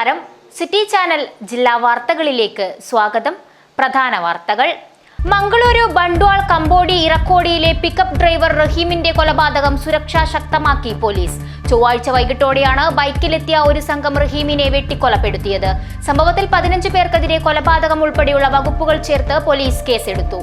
നമസ്കാരം. City channel ജില്ലാ വാർത്തകളിലേക്ക് സ്വാഗതം. പ്രധാന വാർത്തകൾ. മംഗളൂരു ബണ്ട്വാൾ കമ്പോടി ഇറക്കോടിയിലെ പിക്കപ്പ് ഡ്രൈവർ റഹീമിന്റെ കൊലപാതകം സുരക്ഷ ശക്തമാക്കി പോലീസ്. ചൊവ്വാഴ്ച വൈകിട്ടോടെയാണ് ബൈക്കിലെത്തിയ ഒരു സംഘം റഹീമിനെ വെട്ടിക്കൊലപ്പെടുത്തിയത്. സംഭവത്തിൽ 15 പേർക്കെതിരെ കൊലപാതകം ഉൾപ്പെടെയുള്ള വകുപ്പുകൾ ചേർത്ത് പോലീസ് കേസെടുത്തു.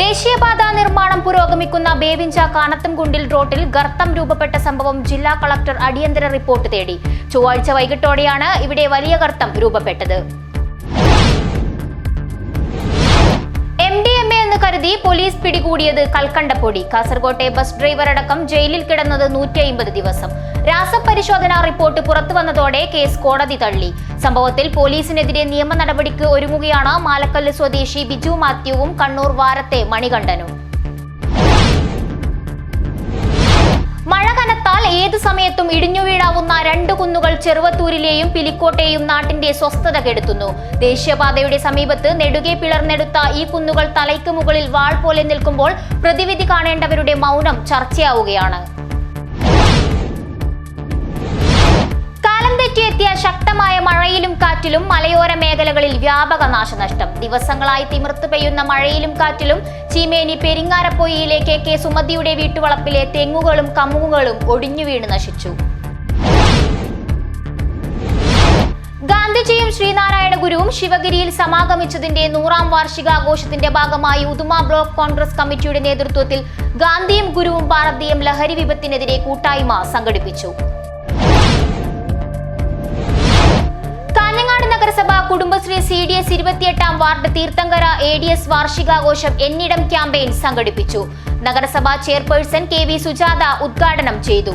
ദേശീയപാത നിർമ്മാണം പുരോഗമിക്കുന്ന ബേവിഞ്ച കാനത്തുംകുണ്ടിൽ റോഡിൽ ഗർത്തം രൂപപ്പെട്ട സംഭവം ജില്ലാ കളക്ടർ അടിയന്തര റിപ്പോർട്ട് തേടി. ചൊവ്വാഴ്ച വൈകിട്ടോടെയാണ് ഇവിടെ വലിയ ഗർത്തം രൂപപ്പെട്ടത്. MDMA എന്ന് കരുതി പോലീസ് പിടികൂടിയത് കൽക്കണ്ടപ്പൊടി. കാസർകോട്ടെ ബസ് ഡ്രൈവർ അടക്കം ജയിലിൽ കിടന്നത് 150 ദിവസം. രാസപരിശോധനാ റിപ്പോർട്ട് പുറത്തുവന്നതോടെ കേസ് കോടതി തള്ളി. സംഭവത്തിൽ പോലീസിനെതിരെ നിയമ നടപടിക്ക് ഒരുങ്ങുകയാണ് മാലക്കല്ല് സ്വദേശി ബിജു മാത്യുവും കണ്ണൂർ വാരത്തെ മണികണ്ഠനും. മഴ കനത്താൽ ഏതു സമയത്തും ഇടിഞ്ഞു വീഴാവുന്ന 2 കുന്നുകൾ ചെറുവത്തൂരിലെയും പിലിക്കോട്ടെയും നാട്ടിന്റെ സ്വസ്ഥത കെടുത്തുന്നു. ദേശീയപാതയുടെ സമീപത്ത് നെടുകെ പിളർന്നെടുത്ത ഈ കുന്നുകൾ തലയ്ക്ക് മുകളിൽ വാൾ പോലെ നിൽക്കുമ്പോൾ പ്രതിവിധി കാണേണ്ടവരുടെ മൗനം ചർച്ചയാവുകയാണ്. എത്തിയ ശക്തമായ മഴയിലും കാറ്റിലും മലയോര മേഖലകളിൽ വ്യാപക നാശനഷ്ടം. ദിവസങ്ങളായി തിമിർത്ത് പെയ്യുന്ന മഴയിലും കാറ്റിലും ചീമേനി പെരിങ്ങാരപ്പൊയിയിലെ KK സുമതിയുടെ വീട്ടുവളപ്പിലെ തെങ്ങുകളും കമുകുകളും ഒടിഞ്ഞു വീണ് നശിച്ചു. ഗാന്ധിജിയും ശ്രീനാരായണ ഗുരുവും ശിവഗിരിയിൽ സമാഗമിച്ചതിന്റെ 100ാം വാർഷികാഘോഷത്തിന്റെ ഭാഗമായി ഉദുമ ബ്ലോക്ക് കോൺഗ്രസ് കമ്മിറ്റിയുടെ നേതൃത്വത്തിൽ ഗാന്ധിയും ഗുരുവും ഭാരതീയം ലഹരി വിപത്തിനെതിരെ കൂട്ടായ്മ സംഘടിപ്പിച്ചു. നഗരസഭ കുടുംബശ്രീ CDS 28ാം വാർഡ് തീർത്ഥങ്കര ADS വാർഷികാഘോഷം എന്നിടം ക്യാമ്പയിൻ സംഘടിപ്പിച്ചു. നഗരസഭാ ചെയർപേഴ്സൺ KV സുജാത ഉദ്ഘാടനം ചെയ്തു.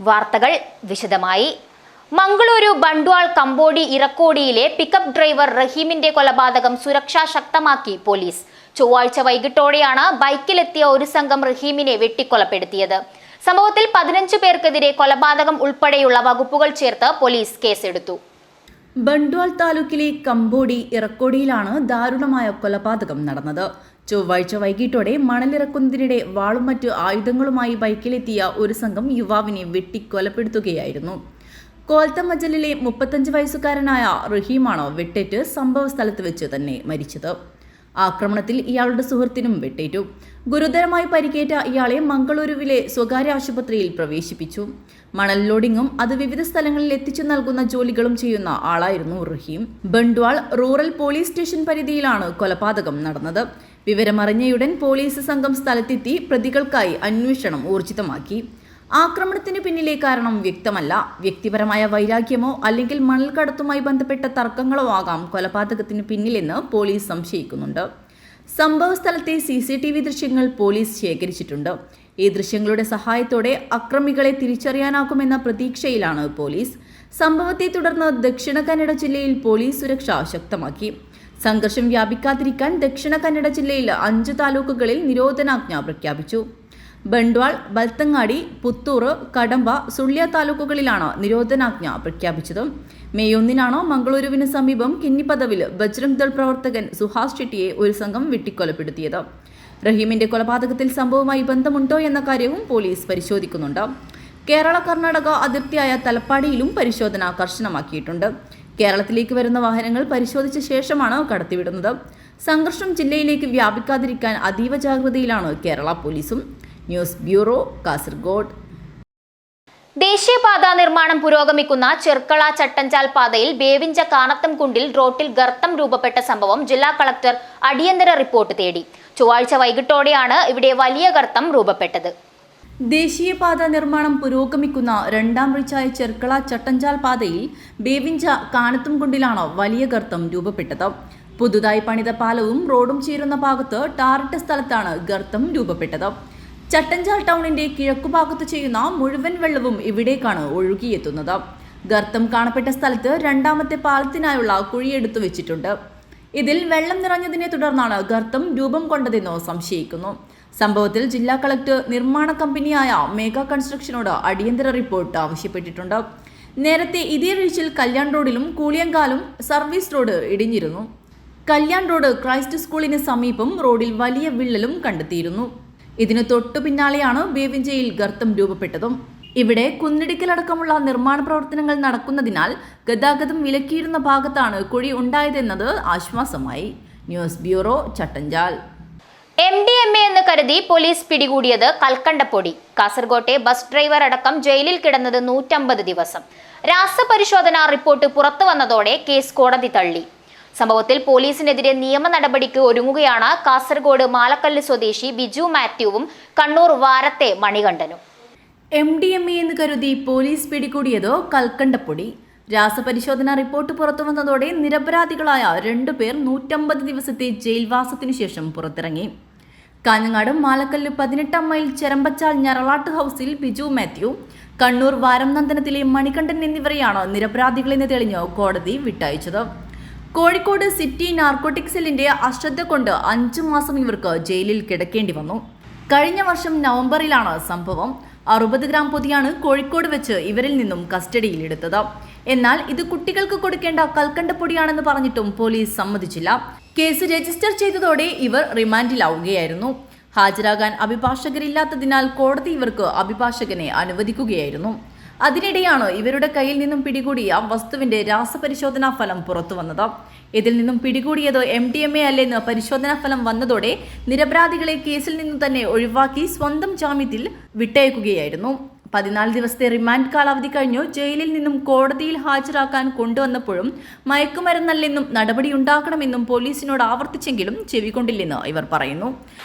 വാർത്തകൾ വിശദമായി. മംഗളൂരു ബണ്ട്വാൾ കമ്പോടി ഇറക്കോടിയിലെ പിക്കപ്പ് ഡ്രൈവർ റഹീമിന്റെ കൊലപാതകം സുരക്ഷ ശക്തമാക്കി പോലീസ്. ചൊവ്വാഴ്ച വൈകിട്ടോടെയാണ് ബൈക്കിലെത്തിയ ഒരു സംഘം റഹീമിനെ വെട്ടിക്കൊലപ്പെടുത്തിയത്. സംഭവത്തിൽ 15 പേർക്കെതിരെ കൊലപാതകം ഉൾപ്പെടെയുള്ള വകുപ്പുകൾ ചേർത്ത് പോലീസ് കേസെടുത്തു. ബണ്ട്വാൾ താലൂക്കിലെ കമ്പോടി ഇറക്കോടിയിലാണ് ദാരുണമായ കൊലപാതകം നടന്നത്. ചൊവ്വാഴ്ച വൈകിട്ടോടെ മണലിറക്കുന്നതിനിടെ വാളും മറ്റു ആയുധങ്ങളുമായി ബൈക്കിലെത്തിയ ഒരു സംഘം യുവാവിനെ വെട്ടിക്കൊലപ്പെടുത്തുകയായിരുന്നു. കോൽത്തമജലിലെ 35 വയസ്സുകാരനായ റഹീമാണ് വെട്ടേറ്റ് സംഭവ സ്ഥലത്ത് വെച്ച് തന്നെ മരിച്ചത്. ആക്രമണത്തിൽ ഇയാളുടെ സുഹൃത്തിനും വെട്ടേറ്റു. ഗുരുതരമായി പരിക്കേറ്റ ഇയാളെ മംഗളൂരുവിലെ സ്വകാര്യ ആശുപത്രിയിൽ പ്രവേശിപ്പിച്ചു. മണൽ ലോഡിങ്ങും അത് വിവിധ സ്ഥലങ്ങളിൽ എത്തിച്ചു നൽകുന്ന ജോലികളും ചെയ്യുന്ന ആളായിരുന്നു റഹീം. ബണ്ട്വാൾ റൂറൽ പോലീസ് സ്റ്റേഷൻ പരിധിയിലാണ് കൊലപാതകം നടന്നത്. വിവരമറിഞ്ഞയുടൻ പോലീസ് സംഘം സ്ഥലത്തെത്തി പ്രതികൾക്കായി അന്വേഷണം ഊർജിതമാക്കി. ആക്രമണത്തിന് പിന്നിലെ കാരണം വ്യക്തമല്ല. വ്യക്തിപരമായ വൈരാഗ്യമോ അല്ലെങ്കിൽ മണൽ കടത്തുമായി ബന്ധപ്പെട്ട തർക്കങ്ങളോ ആകാം കൊലപാതകത്തിന് പിന്നിലെന്ന് പോലീസ് സംശയിക്കുന്നുണ്ട്. സംഭവ സ്ഥലത്തെ CCTV ദൃശ്യങ്ങൾ പോലീസ് ശേഖരിച്ചിട്ടുണ്ട്. ഈ ദൃശ്യങ്ങളുടെ സഹായത്തോടെ അക്രമികളെ തിരിച്ചറിയാനാകുമെന്ന പ്രതീക്ഷയിലാണ് പോലീസ്. സംഭവത്തെ തുടർന്ന് ദക്ഷിണ കന്നഡ ജില്ലയിൽ പോലീസ് സുരക്ഷ ശക്തമാക്കി. സംഘർഷം വ്യാപിക്കാതിരിക്കാൻ ദക്ഷിണ കന്നഡ ജില്ലയിൽ 5 താലൂക്കുകളിൽ നിരോധനാജ്ഞ പ്രഖ്യാപിച്ചു. ബണ്ട്വാൾ, ബൽത്തങ്ങാടി, പുത്തൂർ, കടമ്പ, സുള്ളിയ താലൂക്കുകളിലാണ് നിരോധനാജ്ഞ പ്രഖ്യാപിച്ചത്. മെയ് 1 മംഗളൂരുവിന് സമീപം കിന്നിപ്പദവിൽ ബജ്രംഗ് ദൾ പ്രവർത്തകൻ സുഹാസ് ഷെട്ടിയെ ഒരു സംഘം വെട്ടിക്കൊലപ്പെടുത്തിയത്. റഹീമിന്റെ കൊലപാതകത്തിൽ സംഭവവുമായി ബന്ധമുണ്ടോ എന്ന കാര്യവും പോലീസ് പരിശോധിക്കുന്നുണ്ട്. കേരള കർണാടക അതിർത്തിയായ തലപ്പാടിയിലും പരിശോധന കർശനമാക്കിയിട്ടുണ്ട്. കേരളത്തിലേക്ക് വരുന്ന വാഹനങ്ങൾ പരിശോധിച്ച ശേഷമാണ് കടത്തിവിടുന്നത്. സംഘർഷം ജില്ലയിലേക്ക് വ്യാപിക്കാതിരിക്കാൻ അതീവ ജാഗ്രതയിലാണ് കേരള പോലീസും. News bureau, Kasaragod. ദേശീയപാത നിർമ്മാണം പുരോഗമിക്കുന്ന ചെർക്കള ചട്ടഞ്ചാൽ പാതയിൽ ബേവിഞ്ച കാനത്തുംകുണ്ടിൽ റോഡിൽ ഗർത്തം രൂപപ്പെട്ട സംഭവം ജില്ലാ കളക്ടർ അടിയന്തര റിപ്പോർട്ട് തേടി. ചൊവ്വാഴ്ച വൈകിട്ടോടെയാണ് ഇവിടെ വലിയ ഗർത്തം രൂപപ്പെട്ടത്. ദേശീയപാത നിർമ്മാണം പുരോഗമിക്കുന്ന 2ാം റീച്ചായ ചെർക്കള ചട്ടഞ്ചാൽ പാതയിൽ ബേവിഞ്ച കാനത്തുംകുണ്ടിലാണ് വലിയ ഗർത്തം രൂപപ്പെട്ടത്. പുതുതായി പണിത പാലവും റോഡും ചേരുന്ന ഭാഗത്ത് ടാറിട്ട സ്ഥലത്താണ് ഗർത്തം രൂപപ്പെട്ടത്. ചട്ടഞ്ചാൽ ടൗണിന്റെ കിഴക്കുഭാഗത്ത് ചെയ്യുന്ന മുഴുവൻ വെള്ളവും ഇവിടേക്കാണ് ഒഴുകിയെത്തുന്നത്. ഗർത്തം കാണപ്പെട്ട സ്ഥലത്ത് 2ാമത്തെ പാലത്തിനായുള്ള കുഴിയെടുത്തു വെച്ചിട്ടുണ്ട്. ഇതിൽ വെള്ളം നിറഞ്ഞതിനെ തുടർന്നാണ് ഗർത്തം രൂപം കൊണ്ടതെന്ന് സംശയിക്കുന്നു. സംഭവത്തിൽ ജില്ലാ കളക്ടർ നിർമ്മാണ കമ്പനിയായ മേഘ കൺസ്ട്രക്ഷനോട് അടിയന്തര റിപ്പോർട്ട് ആവശ്യപ്പെട്ടിട്ടുണ്ട്. നേരത്തെ ഇതേ റീച്ചിൽ കല്യാൺ റോഡിലും കൂളിയങ്കാലും സർവീസ് റോഡ് ഇടിഞ്ഞിരുന്നു. കല്യാൺ റോഡ് ക്രൈസ്റ്റ് സ്കൂളിന് സമീപം റോഡിൽ വലിയ വിള്ളലും കണ്ടെത്തിയിരുന്നു. ഇതിനു തൊട്ടു പിന്നാലെയാണ് ബേവിഞ്ചയിൽ ഗർത്തം രൂപപ്പെട്ടതും. ഇവിടെ കുന്നിടിക്കലടക്കമുള്ള നിർമ്മാണ പ്രവർത്തനങ്ങൾ നടക്കുന്നതിനാൽ ഗതാഗതം വിലക്കിയിരുന്ന ഭാഗത്താണ് കുഴി ഉണ്ടായതെന്നത് ആശ്വാസമായി. News bureau, Chattanchal. MDMA എന്ന് കരുതി പോലീസ് പിടികൂടിയത് കൽക്കണ്ടപ്പൊടി. കാസർകോട്ടെ ബസ് ഡ്രൈവർ അടക്കം ജയിലിൽ കിടന്നത് 150 ദിവസം. രാസപരിശോധനാ റിപ്പോർട്ട് പുറത്തു വന്നതോടെ കേസ് കോടതി തള്ളി. സംഭവത്തിൽ പോലീസിനെതിരെ നിയമ നടപടിക്ക് ഒരുങ്ങുകയാണ് കാസർഗോഡ് മാലക്കല്ല് സ്വദേശി ബിജു മാത്യുവും കണ്ണൂർ വാരത്തെ മണികണ്ഠനും. MDMA എന്ന് കരുതി പോലീസ് പിടികൂടിയത് കൽക്കണ്ടപ്പൊടി. രാസപരിശോധനാ റിപ്പോർട്ട് പുറത്തു വന്നതോടെ നിരപരാധികളായ 2 പേർ 150 ദിവസത്തെ ജയിൽവാസത്തിനു ശേഷം പുറത്തിറങ്ങി. കാഞ്ഞങ്ങാട് മാലക്കല്ല് 18 മൈൽ ചെരമ്പച്ചാൽ ഞറളാട്ട് ഹൗസിൽ ബിജു മാത്യു, കണ്ണൂർ വാരം നന്ദനത്തിലെ മണികണ്ഠൻ എന്നിവരെയാണ് നിരപരാധികളെന്ന് തെളിഞ്ഞ് കോടതി വിട്ടയച്ചത്. കോഴിക്കോട് സിറ്റി നാർക്കോട്ടിക് സെല്ലിന്റെ അശ്രദ്ധ കൊണ്ട് 5 മാസം ഇവർക്ക് ജയിലിൽ കിടക്കേണ്ടി വന്നു. കഴിഞ്ഞ വർഷം നവംബറിലാണ് സംഭവം. 60 ഗ്രാം പൊതിയാണ് കോഴിക്കോട് വെച്ച് ഇവരിൽ നിന്നും കസ്റ്റഡിയിലെടുത്തത്. എന്നാൽ ഇത് കുട്ടികൾക്ക് കൊടുക്കേണ്ട കൽക്കണ്ടപ്പൊടിയാണെന്ന് പറഞ്ഞിട്ടും പോലീസ് സമ്മതിച്ചില്ല. കേസ് രജിസ്റ്റർ ചെയ്തതോടെ ഇവർ റിമാൻഡിലാവുകയായിരുന്നു. ഹാജരാകാൻ അഭിഭാഷകരില്ലാത്തതിനാൽ കോടതി ഇവർക്ക് അഭിഭാഷകനെ അനുവദിക്കുകയായിരുന്നു. അതിനിടെയാണ് ഇവരുടെ കയ്യിൽ നിന്നും പിടികൂടിയ വസ്തുവിന്റെ രാസപരിശോധനാ ഫലം പുറത്തു വന്നത്. ഇതിൽ നിന്നും പിടികൂടിയത് MDMA അല്ലെന്ന് പരിശോധനാ ഫലം വന്നതോടെ നിരപരാധികളെ കേസിൽ നിന്നും തന്നെ ഒഴിവാക്കി സ്വന്തം ജാമ്യത്തിൽ വിട്ടയക്കുകയായിരുന്നു. 14 ദിവസത്തെ റിമാൻഡ് കാലാവധി കഴിഞ്ഞു ജയിലിൽ നിന്നും കോടതിയിൽ ഹാജരാക്കാൻ കൊണ്ടുവന്നപ്പോഴും മയക്കുമരുന്നല്ലെന്നും നടപടിയുണ്ടാക്കണമെന്നും പോലീസിനോട് ആവർത്തിച്ചെങ്കിലും ചെവിക്കൊണ്ടില്ലെന്ന് ഇവർ പറയുന്നു.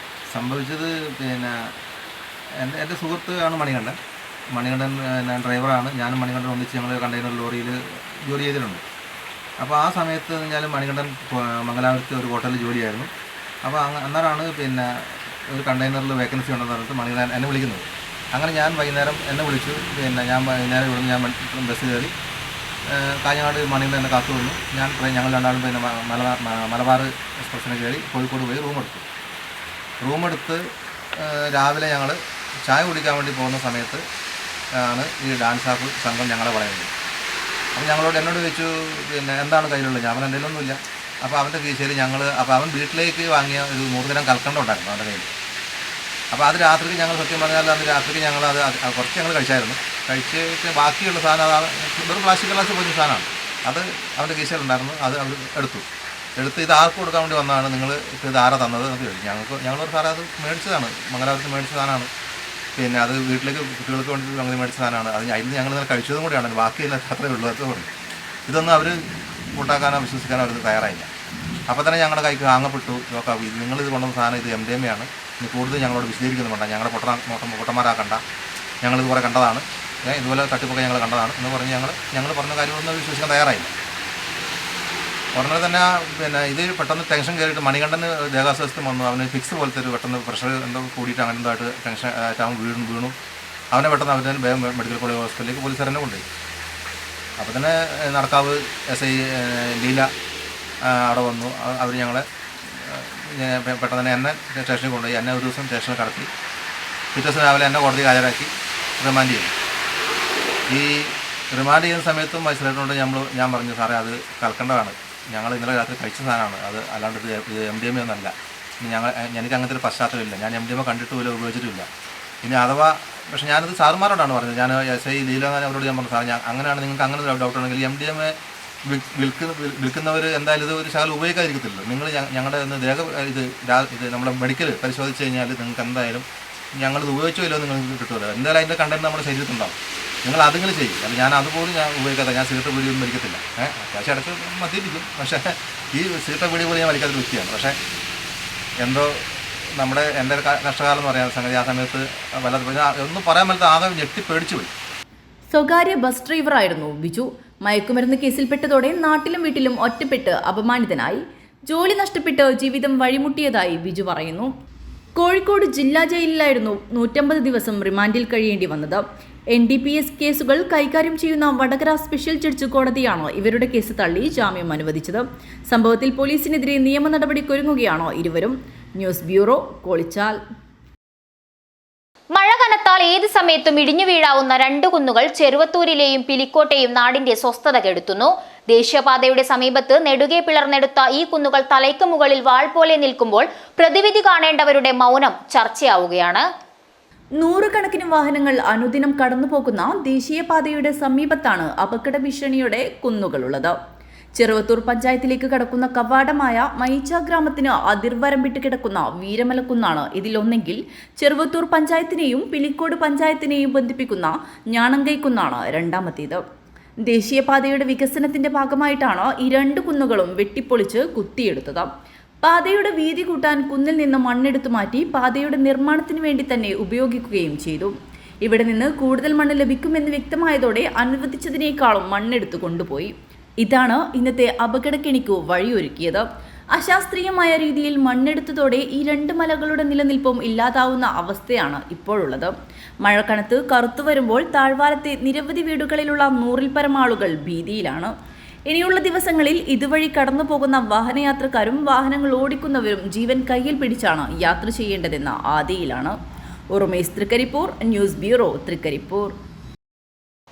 സംഭവിച്ചത് എൻ്റെ സുഹൃത്താണ് മണികണ്ഠൻ. ഞാൻ ഡ്രൈവറാണ്. ഞാനും മണികണ്ഠൻ ഒന്നിച്ച് ഞങ്ങൾ കണ്ടെയ്നർ ലോറിയിൽ ജോലി ചെയ്തിട്ടുണ്ട്. അപ്പോൾ ആ സമയത്ത് ഞാൻ മണികണ്ഠൻ മംഗലാപുരത്ത് ഒരു ഹോട്ടലിൽ ജോലിയായിരുന്നു. അപ്പോൾ അന്നേരമാണ് ഒരു കണ്ടെയ്നറിൽ വേക്കൻസി ഉണ്ടെന്ന് പറഞ്ഞിട്ട് മണികണ്ഠൻ എന്നെ വിളിക്കുന്നത്. അങ്ങനെ ഞാൻ വൈകുന്നേരം എന്നെ വിളിച്ചു. ഞാൻ വൈകുന്നേരം ഇവിടെ ഞാൻ ബസ് കയറി കാഞ്ഞങ്ങാട് മണികണ്ഠൻ എന്നെ കാത്തു വന്നു. ഞങ്ങൾ രണ്ടാളും മലബാർ എക്സ്പ്രസ്സിന് കയറി കോഴിക്കോട് പോയി റൂമെടുത്ത് രാവിലെ ഞങ്ങൾ ചായ കുടിക്കാൻ വേണ്ടി പോകുന്ന സമയത്ത് ആണ് ഈ ഡാൻസ് ആപ്പ് സംഘം ഞങ്ങളെ പറയുന്നത്. അപ്പോൾ എന്നോട് ചോദിച്ചു എന്താണ് കയ്യിലുള്ളത്? ഞാൻ പറഞ്ഞ എന്തെങ്കിലും ഒന്നുമില്ല. അപ്പോൾ അവൻ്റെ കീശയിൽ അപ്പോൾ അവൻ വീട്ടിലേക്ക് വാങ്ങിയ ഒരു 100 ഗ്രാം കൽക്കണ്ടം ഉണ്ടായിരുന്നു അവൻ്റെ കയ്യിൽ. അപ്പോൾ അത് രാത്രിക്ക് ഞങ്ങൾ സത്യം പറഞ്ഞാൽ അന്ന് രാത്രിക്ക് ഞങ്ങളത് കുറച്ച് ഞങ്ങൾ കഴിച്ചായിരുന്നു. കഴിച്ചിട്ട് ബാക്കിയുള്ള സാധനം വെറും പ്ലാസ്റ്റിക് ഗ്ലാസ് പോലൊരു സാധനമാണ്. അത് അവൻ്റെ കീശയിലുണ്ടായിരുന്നു. അത് അവർ എടുത്ത് ഇത് ആർക്ക് കൊടുക്കാൻ വേണ്ടി വന്നതാണ്, നിങ്ങൾ ഇത് ആരാ തന്നത് എന്ന് ചോദിച്ചു. ഞങ്ങളൊരു സാറേ അത് മേടിച്ചതാണ്, മംഗലാപുരത്ത് മേടിച്ച സാധനമാണ്. അത് വീട്ടിലേക്ക് കുട്ടികൾക്ക് വേണ്ടി അങ്ങനെ മേടിച്ച സാധനമാണ്. അതിൽ ഞങ്ങൾ ഇന്നലെ കഴിച്ചതും കൂടിയാണ്. ബാക്കിയില്ല, അത്രേ ഉള്ളൂ. അത്രേ പറഞ്ഞു. ഇതൊന്നും അവർ കൂട്ടാക്കാനോ വിശ്വസിക്കാനോ അവർ തയ്യാറായില്ല. അപ്പോൾ തന്നെ ഞങ്ങളുടെ കൈക്ക് ആങ്ങപ്പെട്ടു. നോക്കാം, നിങ്ങളിത് കൊണ്ടുവന്ന സാധനം ഇത് MDMA ആണ്. ഇനി കൂടുതൽ ഞങ്ങളോട് വിശദീകരിക്കുന്നുണ്ട്. ഞങ്ങളെ പൊട്ടന്മാരാക്കണ്ട, ഞങ്ങളിത് കുറേ കണ്ടതാണ്, ഇതുപോലെ തട്ടിപ്പൊക്കെ ഞങ്ങൾ കണ്ടതാണ് എന്ന് പറഞ്ഞ് ഞങ്ങൾ പറഞ്ഞ കാര്യങ്ങളൊന്നും വിശ്വസിക്കാൻ തയ്യാറായില്ല. ഉടനെ തന്നെ ഇത് പെട്ടെന്ന് ടെൻഷൻ കയറിയിട്ട് മണികണ്ഠന് ദേഹാസ്വാസ്ഥ്യം വന്നു. അവന് ഫിക്സ് പോലത്തെ ഒരു പെട്ടെന്ന് പ്രഷർ എന്തോ കൂടിയിട്ട് അങ്ങനെ എന്തായിട്ട് ടെൻഷൻ അവൻ വീണു. അവനെ പെട്ടെന്ന് അവർ വേഗം മെഡിക്കൽ കോളേജ് ഹോസ്പിറ്റലിലേക്ക് പോലീസുകാർ തന്നെ കൊണ്ടുപോയി. അപ്പോൾ തന്നെ നടക്കാവ് SI ലീല അവിടെ വന്നു. അവർ ഞങ്ങളെ പെട്ടെന്ന് തന്നെ എന്നെ സ്റ്റേഷനിൽ കൊണ്ടുപോയി. എന്നെ ഒരു ദിവസം സ്റ്റേഷനിൽ കടത്തി. പിറ്റേ ദിവസം രാവിലെ എന്നെ കോടതി ഹാജരാക്കി റിമാൻഡ് ചെയ്തു. ഈ റിമാൻഡ് ചെയ്യുന്ന സമയത്തും മജിസ്ട്രേറ്റിനോട് ഞാൻ പറഞ്ഞു, സാറേ അത് കൽക്കണ്ടമാണ്, ഞങ്ങൾ ഇന്നലെ രാത്രി കഴിച്ച സാധനമാണ്, അത് അല്ലാണ്ട് ഇത് MDMA ഒന്നല്ല. എനിക്ക് അങ്ങനത്തെ ഒരു പശ്ചാത്തലമില്ല, ഞാൻ MDMA കണ്ടിട്ടുമില്ല, ഉപയോഗിച്ചിട്ടുമില്ല. ഇനി അഥവാ പക്ഷേ ഞാനത് സാറുമാരോടാണ് പറഞ്ഞത്. ഞാൻ SI ലീല അവരോട് ഞാൻ പറഞ്ഞു, സാർ അങ്ങനെയാണ് നിങ്ങൾക്ക് അങ്ങനെ ഒരു ഡൗട്ട് ഉണ്ടെങ്കിൽ MDMA വിൽക്കുന്നവർ എന്തായാലും ഇത് ഒരു ശകലം ഉപയോഗിക്കാതിരിക്കത്തില്ല. നിങ്ങൾ ഞങ്ങളുടെ ഇത് നമ്മുടെ മെഡിക്കൽ പരിശോധിച്ച് കഴിഞ്ഞാൽ നിങ്ങൾക്ക് എന്തായാലും ഞങ്ങളിത് ഉപയോഗിച്ചോ ഇല്ലോ നിങ്ങൾക്ക് കിട്ടുമല്ലോ. എന്തായാലും അതിൻ്റെ കണ്ടന്റ് നമ്മുടെ ശരീരത്തുണ്ടാവും. നിങ്ങൾ അതുങ്ങൾ ചെയ്യും. അല്ല ഞാൻ അതുപോലും ഉപയോഗിക്കാത്ത, ഞാൻ സിഗരറ്റ് വീഡിയോ ഒന്നും വലിക്കത്തില്ല. അത്യാവശ്യം ഇടയ്ക്ക് മദ്യപിക്കും. പക്ഷേ ഈ സിഗരറ്റ് വീഡിയോ പോലും ഞാൻ വലിക്കാത്ത വ്യക്തിയാണ്. പക്ഷേ എന്തോ എൻ്റെ കഷ്ടകാലം എന്ന് പറയാൻ സംഗതി ആ സമയത്ത് വല്ലാതെ ഒന്നും പറയാൻ പറ്റാത്ത ആകെ ഞെട്ടി പേടിച്ചു പോയി. സ്വകാര്യ ബസ് ഡ്രൈവറായിരുന്നു ബിജു. മയക്കുമരുന്ന് കേസിൽപ്പെട്ടതോടെ നാട്ടിലും വീട്ടിലും ഒറ്റപ്പെട്ട് അപമാനിതനായി. ജോലി നഷ്ടപ്പെട്ട് ജീവിതം വഴിമുട്ടിയതായി ബിജു പറയുന്നു. കോഴിക്കോട് ജില്ലാ ജയിലിലായിരുന്നു 150 ദിവസം റിമാൻഡിൽ കഴിയേണ്ടി വന്നത്. NDPS കേസുകൾ കൈകാര്യം ചെയ്യുന്ന വടകര സ്പെഷ്യൽ ജഡ്ജ് കോടതിയാണ് ഇവരുടെ കേസ് തള്ളി ജാമ്യം അനുവദിച്ചത്. സംഭവത്തിൽ പോലീസിനെതിരെ നിയമ നടപടിക്കൊരുങ്ങുകയാണോ ഇരുവരും. News bureau, Kolichal. മഴ കനത്താൽ ഏത് സമയത്തും ഇടിഞ്ഞു വീഴാവുന്ന 2 കുന്നുകൾ ചെറുവത്തൂരിലെയും പിലിക്കോട്ടെയും നാടിന്റെ സ്വസ്ഥത കെടുത്തുന്നു. ദേശീയപാതയുടെ സമീപത്ത് നെടുകെ പിളർന്നെടുത്ത ഈ കുന്നുകൾ തലയ്ക്ക് മുകളിൽ വാൾ പോലെ നിൽക്കുമ്പോൾ പ്രതിവിധി കാണേണ്ടവരുടെ മൗനം ചർച്ചയാവുകയാണ്. നൂറുകണക്കിന് വാഹനങ്ങൾ അനുദിനം കടന്നുപോകുന്ന ദേശീയപാതയുടെ സമീപത്താണ് അപകട ഭീഷണിയുടെ കുന്നുകളുള്ളത്. ചെറുവത്തൂർ പഞ്ചായത്തിലേക്ക് കടക്കുന്ന കവാടമായ മൈച്ച ഗ്രാമത്തിന് അതിർവരമ്പിട്ട് കിടക്കുന്ന വീരമലക്കുന്നാണ് ഇതിലൊന്നെങ്കിൽ ചെറുവത്തൂർ പഞ്ചായത്തിനെയും പിലിക്കോട് പഞ്ചായത്തിനെയും ബന്ധിപ്പിക്കുന്ന ഞാണങ്കൈക്കുന്നാണ് രണ്ടാമത്തേത്. ദേശീയപാതയുടെ വികസനത്തിന്റെ ഭാഗമായിട്ടാണ് ഈ രണ്ട് കുന്നുകളും വെട്ടിപ്പൊളിച്ച് കുത്തിയെടുത്തത്. പാതയുടെ വീതി കൂട്ടാൻ കുന്നിൽ നിന്ന് മണ്ണെടുത്തു മാറ്റി പാതയുടെ നിർമ്മാണത്തിന് വേണ്ടി തന്നെ ഉപയോഗിക്കുകയും ചെയ്തു. ഇവിടെ നിന്ന് കൂടുതൽ മണ്ണ് ലഭിക്കുമെന്ന് വ്യക്തമായതോടെ അനുവദിച്ചതിനേക്കാളും മണ്ണെടുത്തു കൊണ്ടുപോയി. ഇതാണ് ഇന്നത്തെ അപകടക്കെണിക്കു വഴിയൊരുക്കിയത്. അശാസ്ത്രീയമായ രീതിയിൽ മണ്ണെടുത്തതോടെ ഈ രണ്ട് മലകളുടെ നിലനിൽപ്പും ഇല്ലാതാവുന്ന അവസ്ഥയാണ് ഇപ്പോഴുള്ളത്. മഴ കനത്ത് കറുത്തു വരുമ്പോൾ താഴ്വാരത്തെ നിരവധി വീടുകളിലുള്ള 100-ൽ പരം ആളുകൾ ഭീതിയിലാണ്. ഇനിയുള്ള ദിവസങ്ങളിൽ ഇതുവഴി കടന്നു പോകുന്ന വാഹനയാത്രക്കാരും വാഹനങ്ങൾ ഓടിക്കുന്നവരും ജീവൻ കയ്യിൽ പിടിച്ചാണ് യാത്ര ചെയ്യേണ്ടതെന്ന ആദിയിലാണ്. ഉറുമേസ് തൃക്കരിപ്പൂർ, ന്യൂസ് ബ്യൂറോ, തൃക്കരിപ്പൂർ.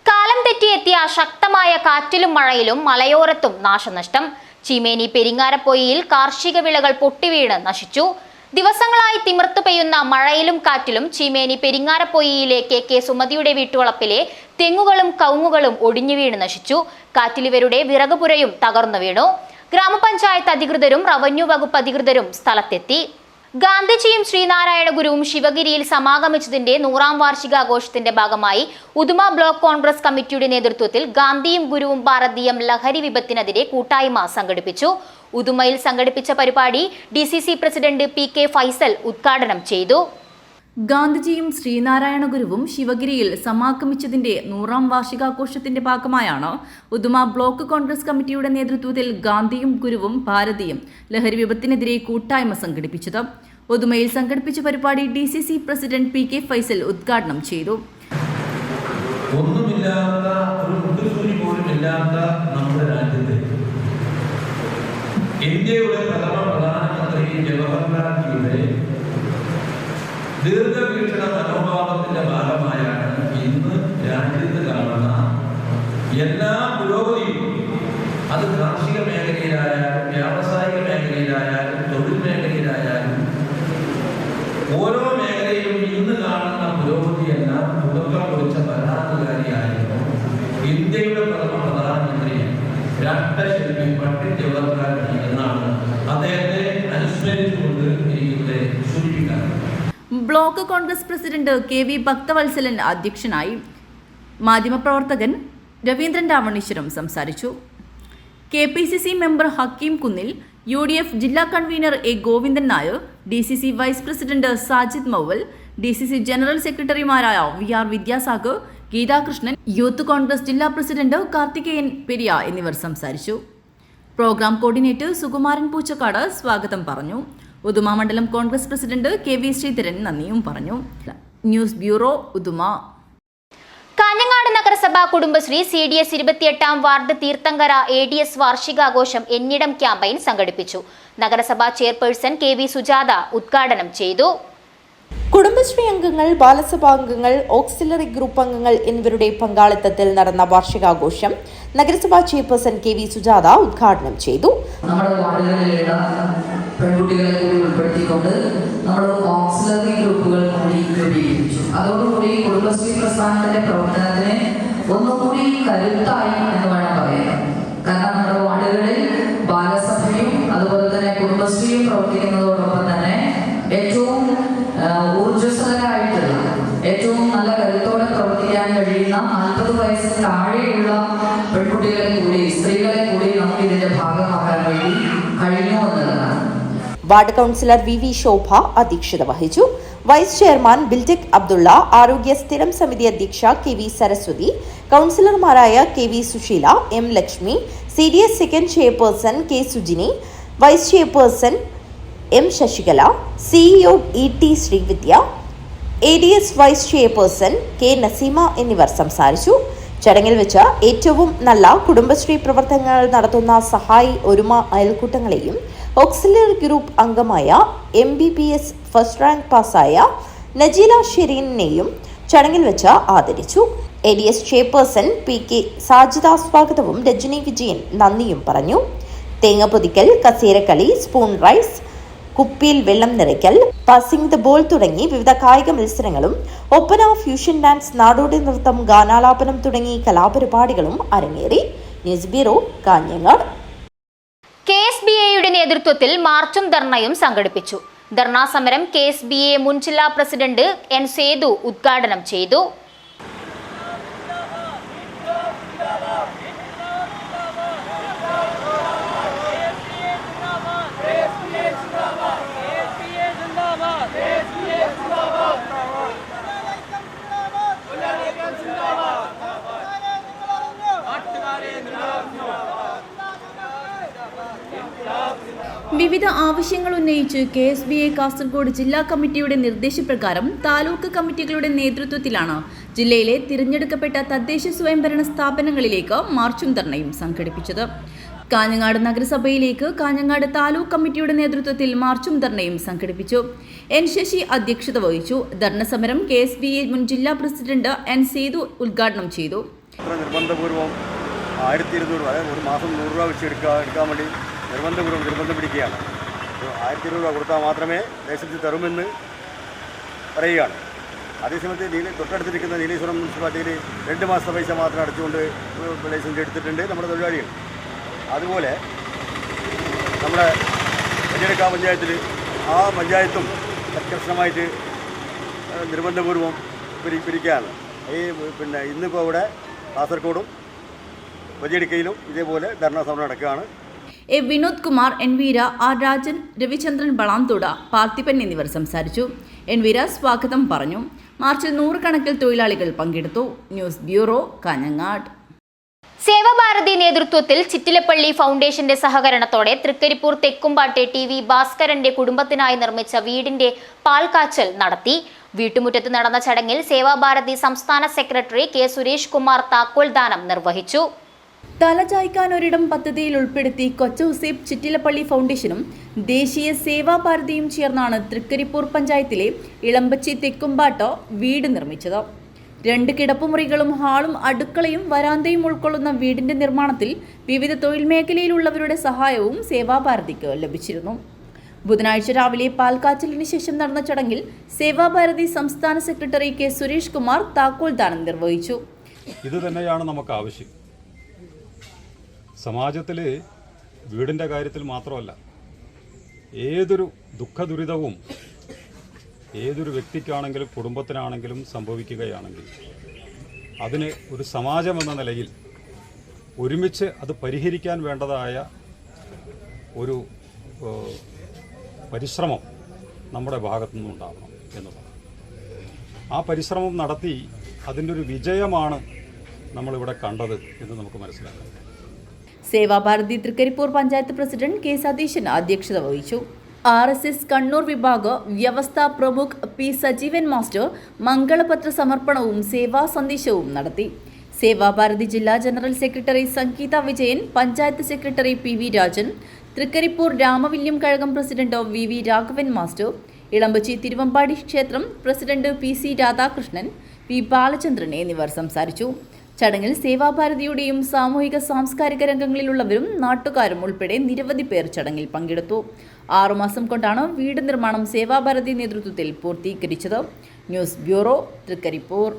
കാലം തെറ്റിയെത്തിയ ശക്തമായ കാറ്റിലും മഴയിലും മലയോരത്തും നാശനഷ്ടം. ചീമേനി പെരിങ്ങാരപ്പൊയ്യിൽ കാർഷിക വിളകൾ പൊട്ടിവീണ് നശിച്ചു. ദിവസങ്ങളായി തിമിർത്തു പെയ്യുന്ന മഴയിലും കാറ്റിലും ചീമേനി പെരിങ്ങാരപ്പൊയ്യിലെ KK സുമതിയുടെ വീട്ടുവളപ്പിലെ തെങ്ങുകളും കവുങ്ങുകളും ഒടിഞ്ഞു വീണ് നശിച്ചു. കാറ്റിലിവരുടെ വിറകുപുരയും തകർന്നു വീണു. ഗ്രാമപഞ്ചായത്ത് അധികൃതരും റവന്യൂ വകുപ്പ് അധികൃതരും സ്ഥലത്തെത്തി. ഗാന്ധിജിയും ശ്രീനാരായണ ഗുരുവും ശിവഗിരിയിൽ സമാഗമിച്ചതിന്റെ 100ാം വാർഷികാഘോഷത്തിന്റെ ഭാഗമായി ഉദുമ ബ്ലോക്ക് കോൺഗ്രസ് കമ്മിറ്റിയുടെ നേതൃത്വത്തിൽ ഗാന്ധിയും ഗുരുവും ഭാരതീയം ലഹരി വിപത്തിനെതിരെ കൂട്ടായ്മ സംഘടിപ്പിച്ചു. ഉദുമയിൽ സംഘടിപ്പിച്ച പരിപാടി DCC പ്രസിഡന്റ് PK ഫൈസൽ ഉദ്ഘാടനം ചെയ്തു. ഗാന്ധിജിയും ശ്രീനാരായണ ഗുരുവും ശിവഗിരിയിൽ സമാഗമിച്ചതിന്റെ 100ാം വാർഷികാഘോഷത്തിന്റെ ഭാഗമായാണ് ഉദുമ ബ്ലോക്ക് കോൺഗ്രസ് കമ്മിറ്റിയുടെ നേതൃത്വത്തിൽ ഗാന്ധിയും ഗുരുവും ഭാരതീയം ലഹരി വിപത്തിനെതിരെ കൂട്ടായ്മ സംഘടിപ്പിച്ചത്. ഉദുമയിൽ സംഘടിപ്പിച്ച പരിപാടി DCC പ്രസിഡന്റ് PK ഫൈസൽ ഉദ്ഘാടനം ചെയ്തു. ഒന്നുമില്ലാത്ത ഒരു മുട്ടുസൂചി പോലും ഇല്ലാത്ത നമ്മുടെ രാജ്യത്ത് ഇന്ത്യയുടെ പ്രധാനമന്ത്രി ജവഹർലാൽ നെഹ്റുവിന്റെ ദീർഘവീക്ഷണ മനോഭാവത്തിന്റെ ഭാഗമായാണ് ഇന്ന് രാജ്യത്ത് കാണുന്ന എല്ലാ പുരോഗതിയും, അത് കാർഷിക മേഖലയിലായാലും വ്യാവസായിക മേഖലയിലായാലും തൊഴിൽ മേഖലയിലായാലും ഓരോ മേഖലയിലും ഇന്ന് കാണുന്ന പുരോഗതിയെല്ലാം തുടക്കം കുറിച്ച ഭരണാധികാരിയായിരുന്നു ഇന്ത്യയുടെ പ്രധാനമന്ത്രി രാഷ്ട്രശില്പി പണ്ഡിറ്റ് ജവഹർലാൽ നെഹ്റു എന്നാണ് അദ്ദേഹത്തെ അനുസ്മരിച്ചുകൊണ്ട് എനിക്കിവിടെ സൂചിപ്പിക്കാൻ. Block Congress president KV Bhakthavatsalan അധ്യക്ഷനായി. മാധ്യമപ്രവർത്തകൻ രവീന്ദ്രൻ രാവണീശ്വരം സംസാരിച്ചു. KPCC member Hakeem Kunnil, UDF ജില്ലാ convener A Govindan Nair, DCC vice president Sajid Mouval, DCC general സെക്രട്ടറിമാരായ VR Vidyasagar, Geethakrishnan, youth Congress ജില്ലാ പ്രസിഡന്റ് കാർത്തികേയൻ പെരിയ എന്നിവർ സംസാരിച്ചു. പ്രോഗ്രാം കോർഡിനേറ്റർ സുകുമാരൻ പൂച്ചക്കാട് സ്വാഗതം പറഞ്ഞു. ഉദുമ മണ്ഡലം കോൺഗ്രസ് പ്രസിഡന്റ് KV ശ്രീധരൻ നന്ദിയും പറഞ്ഞു. News bureau, Uduma. കാഞ്ഞങ്ങാട് നഗരസഭ കുടുംബശ്രീ CDS 28ാം വാർഡ് തീർത്ഥങ്കര ADS വാർഷികാഘോഷം എന്നിടം ക്യാമ്പയിൻ സംഘടിപ്പിച്ചു. നഗരസഭാ ചെയർപേഴ്സൺ KV സുജാത ഉദ്ഘാടനം ചെയ്തു. കുടുംബശ്രീ അംഗങ്ങൾ, ബാലസഭാംഗങ്ങൾ, ഓക്സിലറി ഗ്രൂപ്പ് അംഗങ്ങൾ എന്നിവരുടെ പങ്കാളിത്തത്തിൽ നടന്ന വാർഷികാഘോഷം നഗരസഭാ ചെയർപേഴ്സൺ KV സുജാത ഉദ്ഘാടനം ചെയ്തു. നമ്മുടെ വാർഡുകളിലുള്ള പെൺകുട്ടികളെ കൂടി ഉൾപ്പെടുത്തിക്കൊണ്ട് നമ്മൾ ഓക്സിലറി ഗ്രൂപ്പുകൾ കൂടി രൂപീകരിച്ചു. അതോടുകൂടി കുടുംബശ്രീ പ്രസ്ഥാനത്തിന്റെ പ്രവർത്തനത്തിന് ഒന്നുകൂടി കരുത്തായി എന്ന് വേണം പറയാൻ. കാരണം നമ്മുടെ വാർഡുകളിൽ ബാലസഭയും അതുപോലെ തന്നെ കുടുംബശ്രീയും പ്രവർത്തിക്കുന്നതോടൊപ്പം തന്നെ ഏറ്റവും ഊർജ്ജസ്വലരായിട്ടുള്ള, ഏറ്റവും നല്ല കരുത്തോടെ പ്രവർത്തിക്കാൻ കഴിയുന്ന 40 വയസ്സിന് താഴെയുള്ള പെൺകുട്ടികളെ കൂടി, സ്ത്രീകളെ കൂടി നമുക്ക് ഇതിന്റെ ഭാഗമാക്കാൻ വേണ്ടി കഴിഞ്ഞു എന്നതാണ്. വാർഡ് കൗൺസിലർ VV ശോഭ അധ്യക്ഷത വഹിച്ചു. വൈസ് ചെയർമാൻ ബിൽഡിക് അബ്ദുള്ള, ആരോഗ്യ സ്ഥിരം സമിതി അധ്യക്ഷ KV സരസ്വതി, കൗൺസിലർമാരായ KV Susheela, M Lakshmi, CDS second chairperson K Sujini, vice chairperson M Sasikala, CEO ET Srividya, ADS vice chairperson K Naseema എന്നിവർ സംസാരിച്ചു. ചടങ്ങിൽ വെച്ച് ഏറ്റവും നല്ല കുടുംബശ്രീ പ്രവർത്തനങ്ങൾ നടത്തുന്ന സഹായി ഒരുമ അയൽക്കൂട്ടങ്ങളെയും ഓക്സിലറി ഗ്രൂപ്പ് അംഗമായ MBBS ഫസ്റ്റ് റാങ്ക് പാസ്സായ നജീല ഷെരീനെയും ചടങ്ങിൽ വെച്ച് ആദരിച്ചു. ADS ചെയർപേഴ്സൺ PK സാജിദ സ്വാഗതവും രജനി വിജയൻ നന്ദിയും പറഞ്ഞു. തേങ്ങ പൊതിക്കൽ, കസേരക്കളി, സ്പൂൺ റൈസ്, കുപ്പിയിൽ വെള്ളം നിറയ്ക്കൽ, പാസിംഗ് ദ ബോൾ തുടങ്ങി വിവിധ കായിക മത്സരങ്ങളും ഒപ്പന, ഫ്യൂഷൻ ഡാൻസ്, നാടോടി നൃത്തം, ഗാനാലാപനം തുടങ്ങി കലാപരിപാടികളും അരങ്ങേറി. News bureau, Kanhangad. KSBAയുടെ നേതൃത്വത്തിൽ മാർച്ചും ധർണയും സംഘടിപ്പിച്ചു. ധർണാ സമരം KSBA മുൻ ജില്ലാ പ്രസിഡന്റ് N. സേതു ഉദ്ഘാടനം ചെയ്തു. വിവിധ ആവശ്യങ്ങൾ ഉന്നയിച്ച് KSBA കാസർഗോഡ് ജില്ലാ കമ്മിറ്റിയുടെ നിർദ്ദേശപ്രകാരം താലൂക്ക് കമ്മിറ്റികളുടെ നേതൃത്വത്തിലാണ് ജില്ലയിലെ തിരഞ്ഞെടുക്കപ്പെട്ട തദ്ദേശ സ്വയംഭരണ സ്ഥാപനങ്ങളിലേക്ക് മാർച്ചും ധർണയും സംഘടിപ്പിച്ചത്. കാഞ്ഞങ്ങാട് നഗരസഭയിലേക്ക് കാഞ്ഞങ്ങാട് താലൂക്ക് കമ്മിറ്റിയുടെ നേതൃത്വത്തിൽ മാർച്ചും ധർണയും സംഘടിപ്പിച്ചു. N. ശശി അധ്യക്ഷത വഹിച്ചു. ധർണ സമരം KSBA മുൻ ജില്ലാ പ്രസിഡന്റ് N. സേതു ഉദ്ഘാടനം ചെയ്തു. നിർബന്ധപൂർവ്വം 1200 അതായത് ഒരു മാസം 100 രൂപ വെച്ച് എടുക്കാൻ വേണ്ടി നിർബന്ധം പിടിക്കുകയാണ്. 1200 രൂപ കൊടുത്താൽ മാത്രമേ ലൈസൻസ് തരുമെന്ന് പറയുകയാണ്. അതേസമയത്ത് തൊട്ടടുത്തിരിക്കുന്ന നീലേശ്വരം മുനിസിപ്പാലിറ്റിയിൽ 2 മാസത്തെ പൈസ മാത്രം അടച്ചുകൊണ്ട് ലൈസൻസ് എടുത്തിട്ടുണ്ട് നമ്മുടെ തൊഴിലാളികൾ. അതുപോലെ നമ്മുടെ വെഞ്ഞെടുക്കാവ് പഞ്ചായത്തിൽ ആ പഞ്ചായത്തും കർശനമായിട്ട് നിർബന്ധപൂർവ്വം പിരിക്കുകയാണ്. ഇന്നിപ്പോൾ ഇവിടെ കാസർഗോഡും വെഞ്ഞെടുക്കയിലും ഇതേപോലെ ധർണാ സമരം നടക്കുകയാണ്. A. Vinod Kumar, N. Veera, R. Rajan, Ravichandran ബളാന്തോട, Parthiban എന്നിവർ സംസാരിച്ചു. N. വീര സ്വാഗതം പറഞ്ഞു. മാർച്ചിൽ 100 കണക്കിൽ തൊഴിലാളികൾ പങ്കെടുത്തു. News bureau, Kanhangad. സേവാഭാരതി നേതൃത്വത്തിൽ ചിറ്റിലപ്പള്ളി ഫൗണ്ടേഷന്റെ സഹകരണത്തോടെ തൃക്കരിപ്പൂർ തെക്കുംപാട്ടെ TV ഭാസ്കരന്റെ കുടുംബത്തിനായി നിർമ്മിച്ച വീടിന്റെ പാൽക്കാച്ചൽ നടത്തി. വീട്ടുമുറ്റത്ത് നടന്ന ചടങ്ങിൽ സേവാഭാരതി സംസ്ഥാന സെക്രട്ടറി K. സുരേഷ് കുമാർ താക്കോൽദാനം നിർവഹിച്ചു. തലചായ്ക്കാനൊരിടം പദ്ധതിയിൽ ഉൾപ്പെടുത്തി കൊച്ചൗസേപ്പ് ചിറ്റിലപ്പള്ളി ഫൗണ്ടേഷനും ദേശീയ സേവാഭാരതിയും ചേർന്നാണ് തൃക്കരിപ്പൂർ പഞ്ചായത്തിലെ ഇളമ്പച്ചി തെക്കുംപാട്ട് വീട് നിർമ്മിച്ചത്. 2 കിടപ്പുമുറികളും ഹാളും അടുക്കളയും വരാന്തയും ഉൾക്കൊള്ളുന്ന വീടിന്റെ നിർമ്മാണത്തിൽ വിവിധ തൊഴിൽ മേഖലയിലുള്ളവരുടെ സഹായവും സേവാഭാരതിക്ക് ലഭിച്ചിരുന്നു. ബുധനാഴ്ച രാവിലെ പാൽക്കാച്ചലിന് ശേഷം നടന്ന ചടങ്ങിൽ സേവാഭാരതി സംസ്ഥാന സെക്രട്ടറി K. സുരേഷ് കുമാർ താക്കോൽദാനം നിർവഹിച്ചു. ഇത് തന്നെയാണ് നമുക്ക് ആവശ്യം. സമാജത്തിൽ വീടിൻ്റെ കാര്യത്തിൽ മാത്രമല്ല, ഏതൊരു ദുഃഖദുരിതവും ഏതൊരു വ്യക്തിക്കാണെങ്കിലും കുടുംബത്തിനാണെങ്കിലും സംഭവിക്കുകയാണെങ്കിൽ അതിന് ഒരു സമാജമെന്ന നിലയിൽ ഒരുമിച്ച് അത് പരിഹരിക്കാൻ വേണ്ടതായ ഒരു പരിശ്രമം നമ്മുടെ ഭാഗത്തു നിന്നുണ്ടാവണം എന്നതാണ്. ആ പരിശ്രമം നടത്തി അതിൻ്റെ ഒരു വിജയമാണ് നമ്മളിവിടെ കണ്ടത് എന്ന് നമുക്ക് മനസ്സിലാക്കാം. Sevabharathi Thrikaripur panchayat president K. സതീശൻ അധ്യക്ഷത വഹിച്ചു. RSS കണ്ണൂർ വിഭാഗ് വ്യവസ്ഥാ പ്രമുഖ് P. സജീവൻ മാസ്റ്റർ മംഗളപത്ര സമർപ്പണവും സേവാ സന്ദേശവും നടത്തി. സേവാഭാരതി ജില്ലാ general secretary Sangeetha Vijayan, panchayat secretary P. V. Rajan, Thrikaripur Ramavilliam കഴകം president V. V. Raghavan master, Elambachi Thiruvambadi ക്ഷേത്രം president P. C. Radhakrishnan, P. Balachandran എന്നിവർ സംസാരിച്ചു. ചടങ്ങിൽ സേവാഭാരതിയുടെയും സാമൂഹിക സാംസ്കാരിക രംഗങ്ങളിലുള്ളവരും നാട്ടുകാരും ഉൾപ്പെടെ നിരവധി പേർ ചടങ്ങിൽ പങ്കെടുത്തു. 6 മാസം കൊണ്ടാണ് വീട് നിർമ്മാണം സേവാഭാരതി നേതൃത്വത്തിൽ പൂർത്തീകരിച്ചത്. News bureau, Thrikaripur.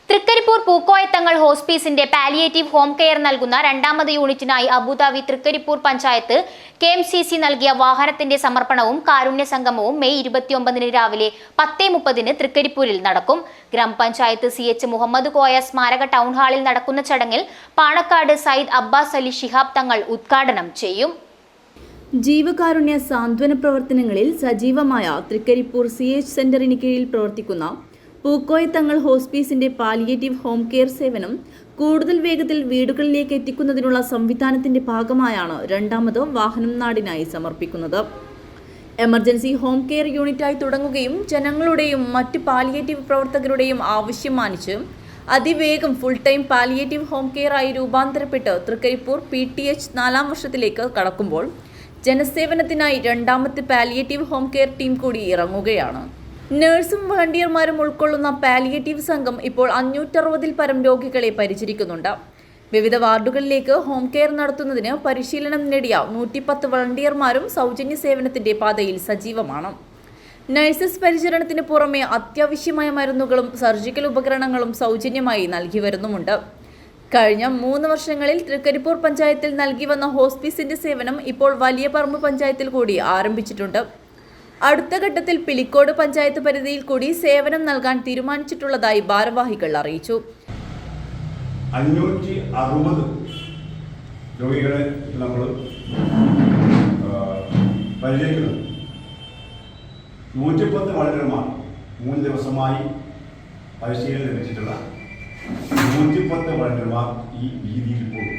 തൃക്കരിപ്പൂർ പൂക്കോയത്തങ്ങൾ ഹോസ്പീസിന്റെ പാലിയേറ്റീവ് ഹോം കെയർ നൽകുന്ന 2ാമത് യൂണിറ്റിനായി അബുദാബി തൃക്കരിപ്പൂർ പഞ്ചായത്ത് KMCC നൽകിയ വാഹനത്തിന്റെ സമർപ്പണവും കാരുണ്യ സംഗമവും മെയ് 29 രാവിലെ 10:30 തൃക്കരിപ്പൂരിൽ നടക്കും. ഗ്രാമപഞ്ചായത്ത് CH മുഹമ്മദ് കോയ സ്മാരക ടൗൺ ഹാളിൽ നടക്കുന്ന ചടങ്ങിൽ പാണക്കാട് സയ്യിദ് അബ്ബാസ് അലി ശിഹാബ് തങ്ങൾ ഉദ്ഘാടനം ചെയ്യും. ജീവകാരുണ്യ സാന്ത്വന പ്രവർത്തനങ്ങളിൽ സജീവമായ തൃക്കരിപ്പൂർ CH സെന്ററിന് കീഴിൽ പ്രവർത്തിക്കുന്ന പൂക്കോയത്തങ്ങൾ ഹോസ്പീസിന്റെ പാലിയേറ്റീവ് ഹോം കെയർ സേവനം കൂടുതൽ വേഗത്തിൽ വീടുകളിലേക്ക് എത്തിക്കുന്നതിനുള്ള സംവിധാനത്തിന്റെ ഭാഗമായാണ് 2ാമത് വാഹനം നാടിനായി സമർപ്പിക്കുന്നത്. എമർജൻസി ഹോം കെയർ യൂണിറ്റായി തുടങ്ങുകയും ജനങ്ങളുടെയും മറ്റ് പാലിയേറ്റീവ് പ്രവർത്തകരുടെയും ആവശ്യം മാനിച്ച് അതിവേഗം full time palliative home care ആയി രൂപാന്തരപ്പെട്ട് തൃക്കരിപ്പൂർ PTH 4ാം വർഷത്തിലേക്ക് കടക്കുമ്പോൾ ജനസേവനത്തിനായി 2ാമത്തെ പാലിയേറ്റീവ് ഹോം കെയർ ടീം കൂടി ഇറങ്ങുകയാണ്. നഴ്സും വളണ്ടിയർമാരും ഉൾക്കൊള്ളുന്ന പാലിയേറ്റീവ് സംഘം ഇപ്പോൾ 560-ൽ പരം രോഗികളെ പരിചരിക്കുന്നുണ്ട്. വിവിധ വാർഡുകളിലേക്ക് ഹോം കെയർ നടത്തുന്നതിന് പരിശീലനം നേടിയ 110 വളണ്ടിയർമാരും സൗജന്യ സേവനത്തിന്റെ പാതയിൽ സജീവമാണ്. നഴ്സസ് പരിചരണത്തിന് പുറമെ അത്യാവശ്യമായ മരുന്നുകളും സർജിക്കൽ ഉപകരണങ്ങളും സൗജന്യമായി നൽകി വരുന്നുമുണ്ട്. കഴിഞ്ഞ 3 വർഷങ്ങളിൽ തൃക്കരിപ്പൂർ പഞ്ചായത്തിൽ നൽകി വന്ന ഹോസ്പീസിന്റെ സേവനം ഇപ്പോൾ വലിയ പറമ്പ് പഞ്ചായത്തിൽ കൂടി ആരംഭിച്ചിട്ടുണ്ട്. അടുത്ത ഘട്ടത്തിൽ പിലിക്കോട് പഞ്ചായത്ത് പരിധിയിൽ കൂടി സേവനം നൽകാൻ തീരുമാനിച്ചിട്ടുള്ളതായി ഭാരവാഹികൾ അറിയിച്ചു. 560 രോഗികളെ നമ്മൾ പരിചരിക്കുന്നു. 110 വളണ്ടിയർമാർ 3 ദിവസമായി പരിശീലനം ലഭിച്ചിട്ടുള്ള 110 വളണ്ടിയർമാർ ഈ രീതിയിൽ പോകും.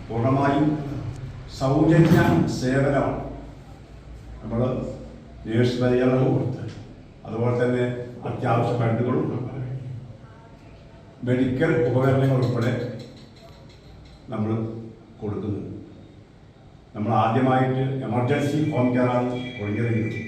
പൂർണ്ണമായും സൗജന്യ സേവനമാണ്. നമ്മൾ നേഴ്സ് പരിചരണവും അതുപോലെ തന്നെ അത്യാവശ്യ ഫണ്ടുകളും മെഡിക്കൽ ഉപകരണങ്ങൾ ഉൾപ്പെടെ നമ്മൾ കൊടുക്കുന്നുണ്ട്. നമ്മൾ ആദ്യമായിട്ട് എമർജൻസി ഹോം കെയറാണ് തുടങ്ങിയത്.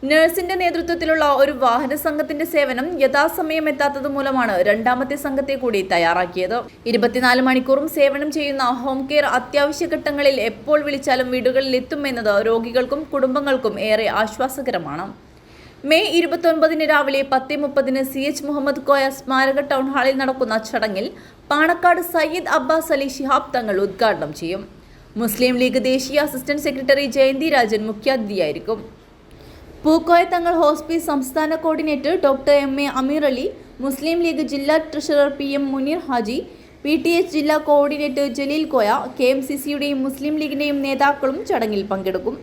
നഴ്സിന്റെ നേതൃത്വത്തിലുള്ള ഒരു വാഹന സംഘത്തിന്റെ സേവനം യഥാസമയം എത്താത്തത് മൂലമാണ് രണ്ടാമത്തെ സംഘത്തെ കൂടി തയ്യാറാക്കിയത്. 24 മണിക്കൂറും സേവനം ചെയ്യുന്ന ഹോം കെയർ അത്യാവശ്യ ഘട്ടങ്ങളിൽ എപ്പോൾ വിളിച്ചാലും വീടുകളിൽ എത്തുമെന്നത് രോഗികൾക്കും കുടുംബങ്ങൾക്കും ഏറെ ആശ്വാസകരമാണ്. മെയ് 29 രാവിലെ 10:30 CH മുഹമ്മദ് കോയ സ്മാരക ടൗൺ ഹാളിൽ നടക്കുന്ന ചടങ്ങിൽ പാണക്കാട് സയ്യിദ് അബ്ബാസ് അലി ശിഹാബ് തങ്ങൾ ഉദ്ഘാടനം ചെയ്യും. മുസ്ലിം ലീഗ് ദേശീയ അസിസ്റ്റന്റ് സെക്രട്ടറി ജയന്തി രാജൻ മുഖ്യാതിഥിയായിരിക്കും. പൂക്കോയ തങ്ങൾ ഹോസ്പീസ് സംസ്ഥാന coordinator doctor MA Ameer Ali, Muslim League ജില്ലാ treasurer PM Muneer Haji, PTH ജില്ലാ കോർഡിനേറ്റർ ജലീൽ കോയ, KMCCയുടെയും മുസ്ലിം ലീഗിന്റെയും നേതാക്കളും ചടങ്ങിൽ പങ്കെടുക്കും.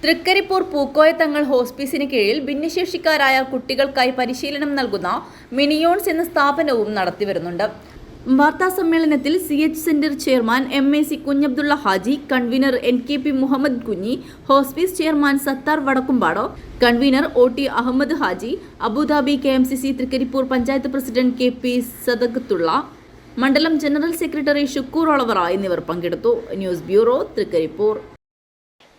തൃക്കരിപ്പൂർ പൂക്കോയ തങ്ങൾ ഹോസ്പീസിന് കീഴിൽ ഭിന്നശേഷിക്കാരായ കുട്ടികൾക്കായി പരിശീലനം നൽകുന്ന മിനിയോൺസ് എന്ന സ്ഥാപനവും നടത്തിവരുന്നുണ്ട്. വാർത്താ സമ്മേളനത്തിൽ CH centre chairman MAC Kunhabdulla Haji, convener NKP Muhammad Kunhi, hospice chairman Sathar Vadakkumpad, convener OT Ahmed Haji, Abu Dhabi KMCC Thrikaripur panchayat president KP Sadakathulla, മണ്ഡലം ജനറൽ സെക്രട്ടറി ഷുക്കൂർ ഒളവറ എന്നിവർ പങ്കെടുത്തു. News bureau, Trikaripur.